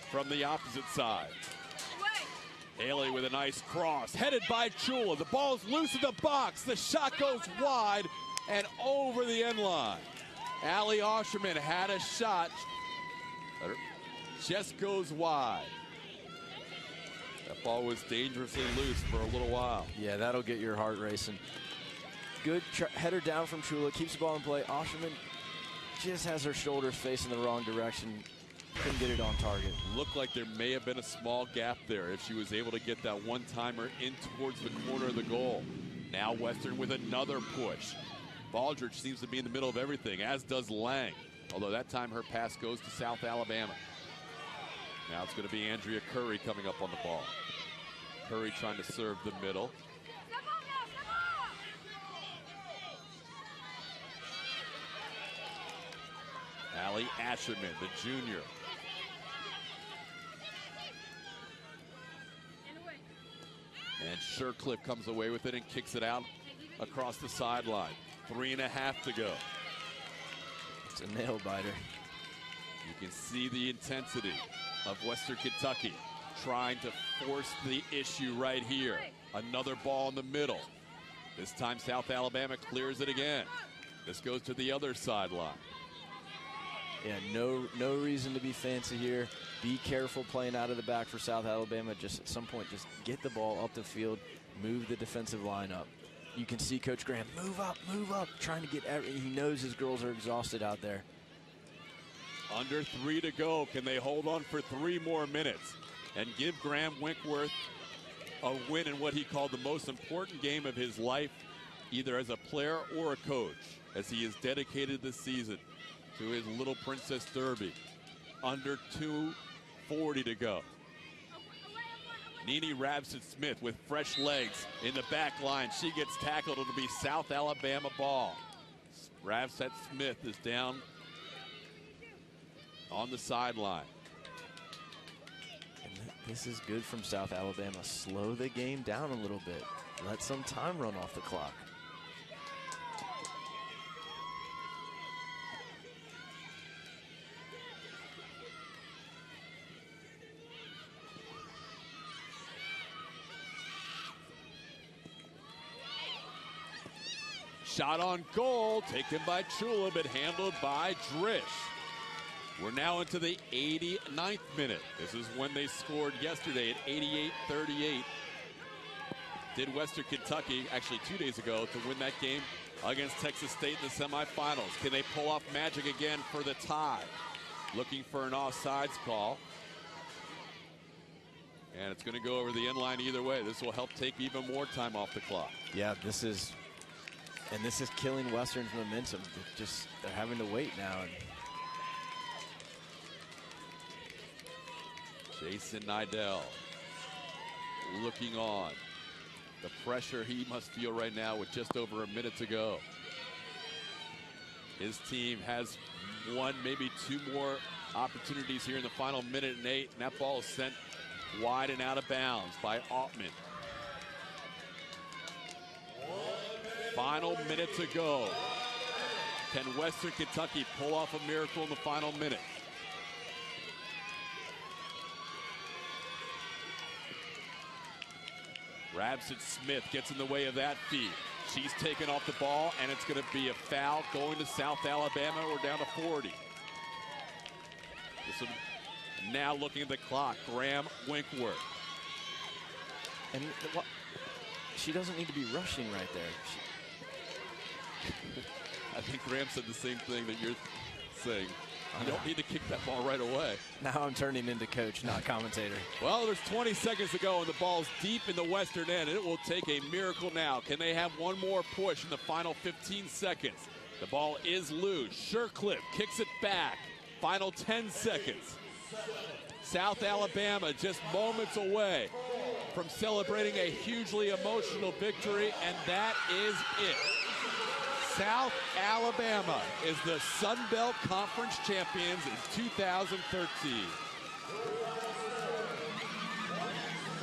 from the opposite side. Haley with a nice cross, headed by Chula. The ball's loose in the box. The shot goes wide and over the end line. Allie Osherman had a shot, just goes wide. That ball was dangerously loose for a little while. Yeah, that'll get your heart racing. Good header down from Chula, keeps the ball in play. Osherman just has her shoulders facing the wrong direction. Couldn't get it on target. Looked like there may have been a small gap there if she was able to get that one-timer in towards the corner of the goal. Now Western with another push. Baldridge seems to be in the middle of everything, as does Lang. Although that time her pass goes to South Alabama. Now it's going to be Andrea Curry coming up on the ball. Curry trying to serve the middle. Allie Asherman, the junior. And Shercliffe comes away with it and kicks it out across the sideline. 3.5 to go. It's a nail biter. You can see the intensity of Western Kentucky trying to force the issue right here. Another ball in the middle. This time South Alabama clears it again. This goes to the other sideline. Yeah, no reason to be fancy here. Be careful playing out of the back for South Alabama. Just at some point, just get the ball up the field, move the defensive line up. You can see Coach Graham move up, trying to get everything. He knows his girls are exhausted out there. Under 3 to go. Can they hold on for 3 more minutes and give Graham Winkworth a win in what he called the most important game of his life, either as a player or a coach, as he is dedicated this season to his Little Princess Derby. Under 2:40 to go. Nene Rabson-Smith with fresh legs in the back line. She gets tackled. It'll be South Alabama ball. Rabson-Smith is down on the sideline. And this is good from South Alabama. Slow the game down a little bit. Let some time run off the clock. Shot on goal, taken by Chula, but handled by Drish. We're now into the 89th minute. This is when they scored yesterday at 88-38. Did Western Kentucky, actually 2 days ago, to win that game against Texas State in the semifinals. Can they pull off magic again for the tie? Looking for an offsides call. And it's going to go over the end line either way. This will help take even more time off the clock. Yeah, this is killing Western's momentum. They're having to wait now. Jason Nidell looking on. The pressure he must feel right now with just over a minute to go. His team has one, maybe 2 more opportunities here in the final minute and 8, and that ball is sent Wide and out of bounds by Altman. Final minute to go. Can Western Kentucky pull off a miracle in the final minute? Rabson Smith gets in the way of that feed. She's taken off the ball, and it's going to be a foul going to South Alabama. We're down to 40. Now looking at the clock, Graham Winkworth. And she doesn't need to be rushing right there. I think Graham said the same thing that you're saying. You don't need to kick that ball right away. Now I'm turning into coach, not commentator. Well, there's 20 seconds to go, and the ball's deep in the western end, and it will take a miracle now. Can they have one more push in the final 15 seconds? The ball is loose. Shercliffe kicks it back. Final 10 seconds. South Alabama just moments away from celebrating a hugely emotional victory, and that is it. South Alabama is the Sun Belt Conference champions in 2013.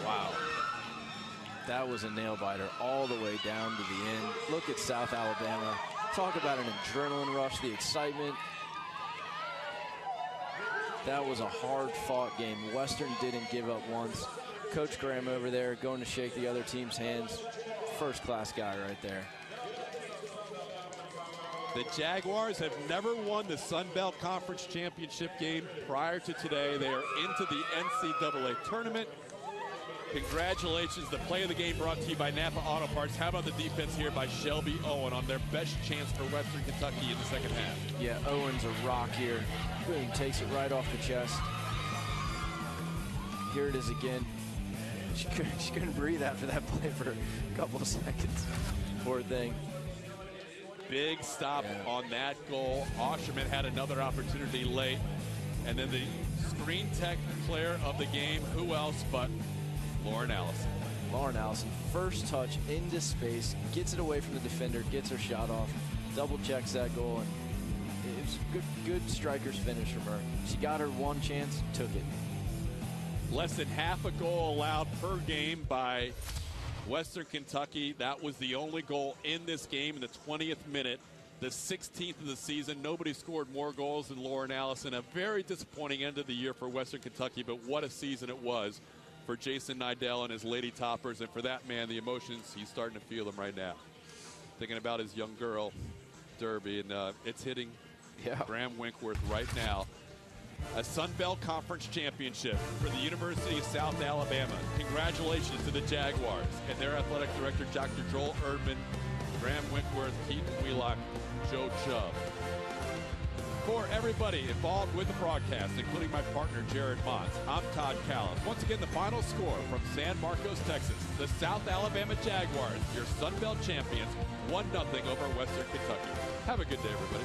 Wow. That was a nail biter all the way down to the end. Look at South Alabama. Talk about an adrenaline rush, the excitement. That was a hard-fought game. Western didn't give up once. Coach Graham over there going to shake the other team's hands. First-class guy right there. The Jaguars have never won the Sun Belt Conference Championship game prior to today. They are into the NCAA tournament. Congratulations. The play of the game brought to you by Napa Auto Parts. How about the defense here by Shelby Owen on their best chance for Western Kentucky in the second half? Yeah, Owen's a rock here. Boom, takes it right off the chest. Here it is again. She couldn't breathe after that play for a couple of seconds. Poor thing. Big stop on that goal. Osherman had another opportunity late. And then the screen tech player of the game, who else but Lauren Allison. Lauren Allison, first touch into space, gets it away from the defender, gets her shot off, double checks that goal, and it was a good striker's finish from her. She got her one chance, took it. Less than half a goal allowed per game by Western Kentucky. That was the only goal in this game in the 20th minute, the 16th of the season. Nobody scored more goals than Lauren Allison. A very disappointing end of the year for Western Kentucky, but what a season it was for Jason Nidell and his Lady Toppers. And for that man, the emotions, he's starting to feel them right now. Thinking about his young girl, Derby, and it's hitting Graham Winkworth right now. A Sun Belt Conference championship for the University of South Alabama. Congratulations to the Jaguars and their athletic director, Dr. Joel Erdman, Graham Winkworth, Keaton Wheelock, Joe Chubb. For everybody involved with the broadcast, including my partner, Jared Mons, I'm Todd Callis. Once again, the final score from San Marcos, Texas. The South Alabama Jaguars, your Sun Belt champions, 1-0 over Western Kentucky. Have a good day, everybody.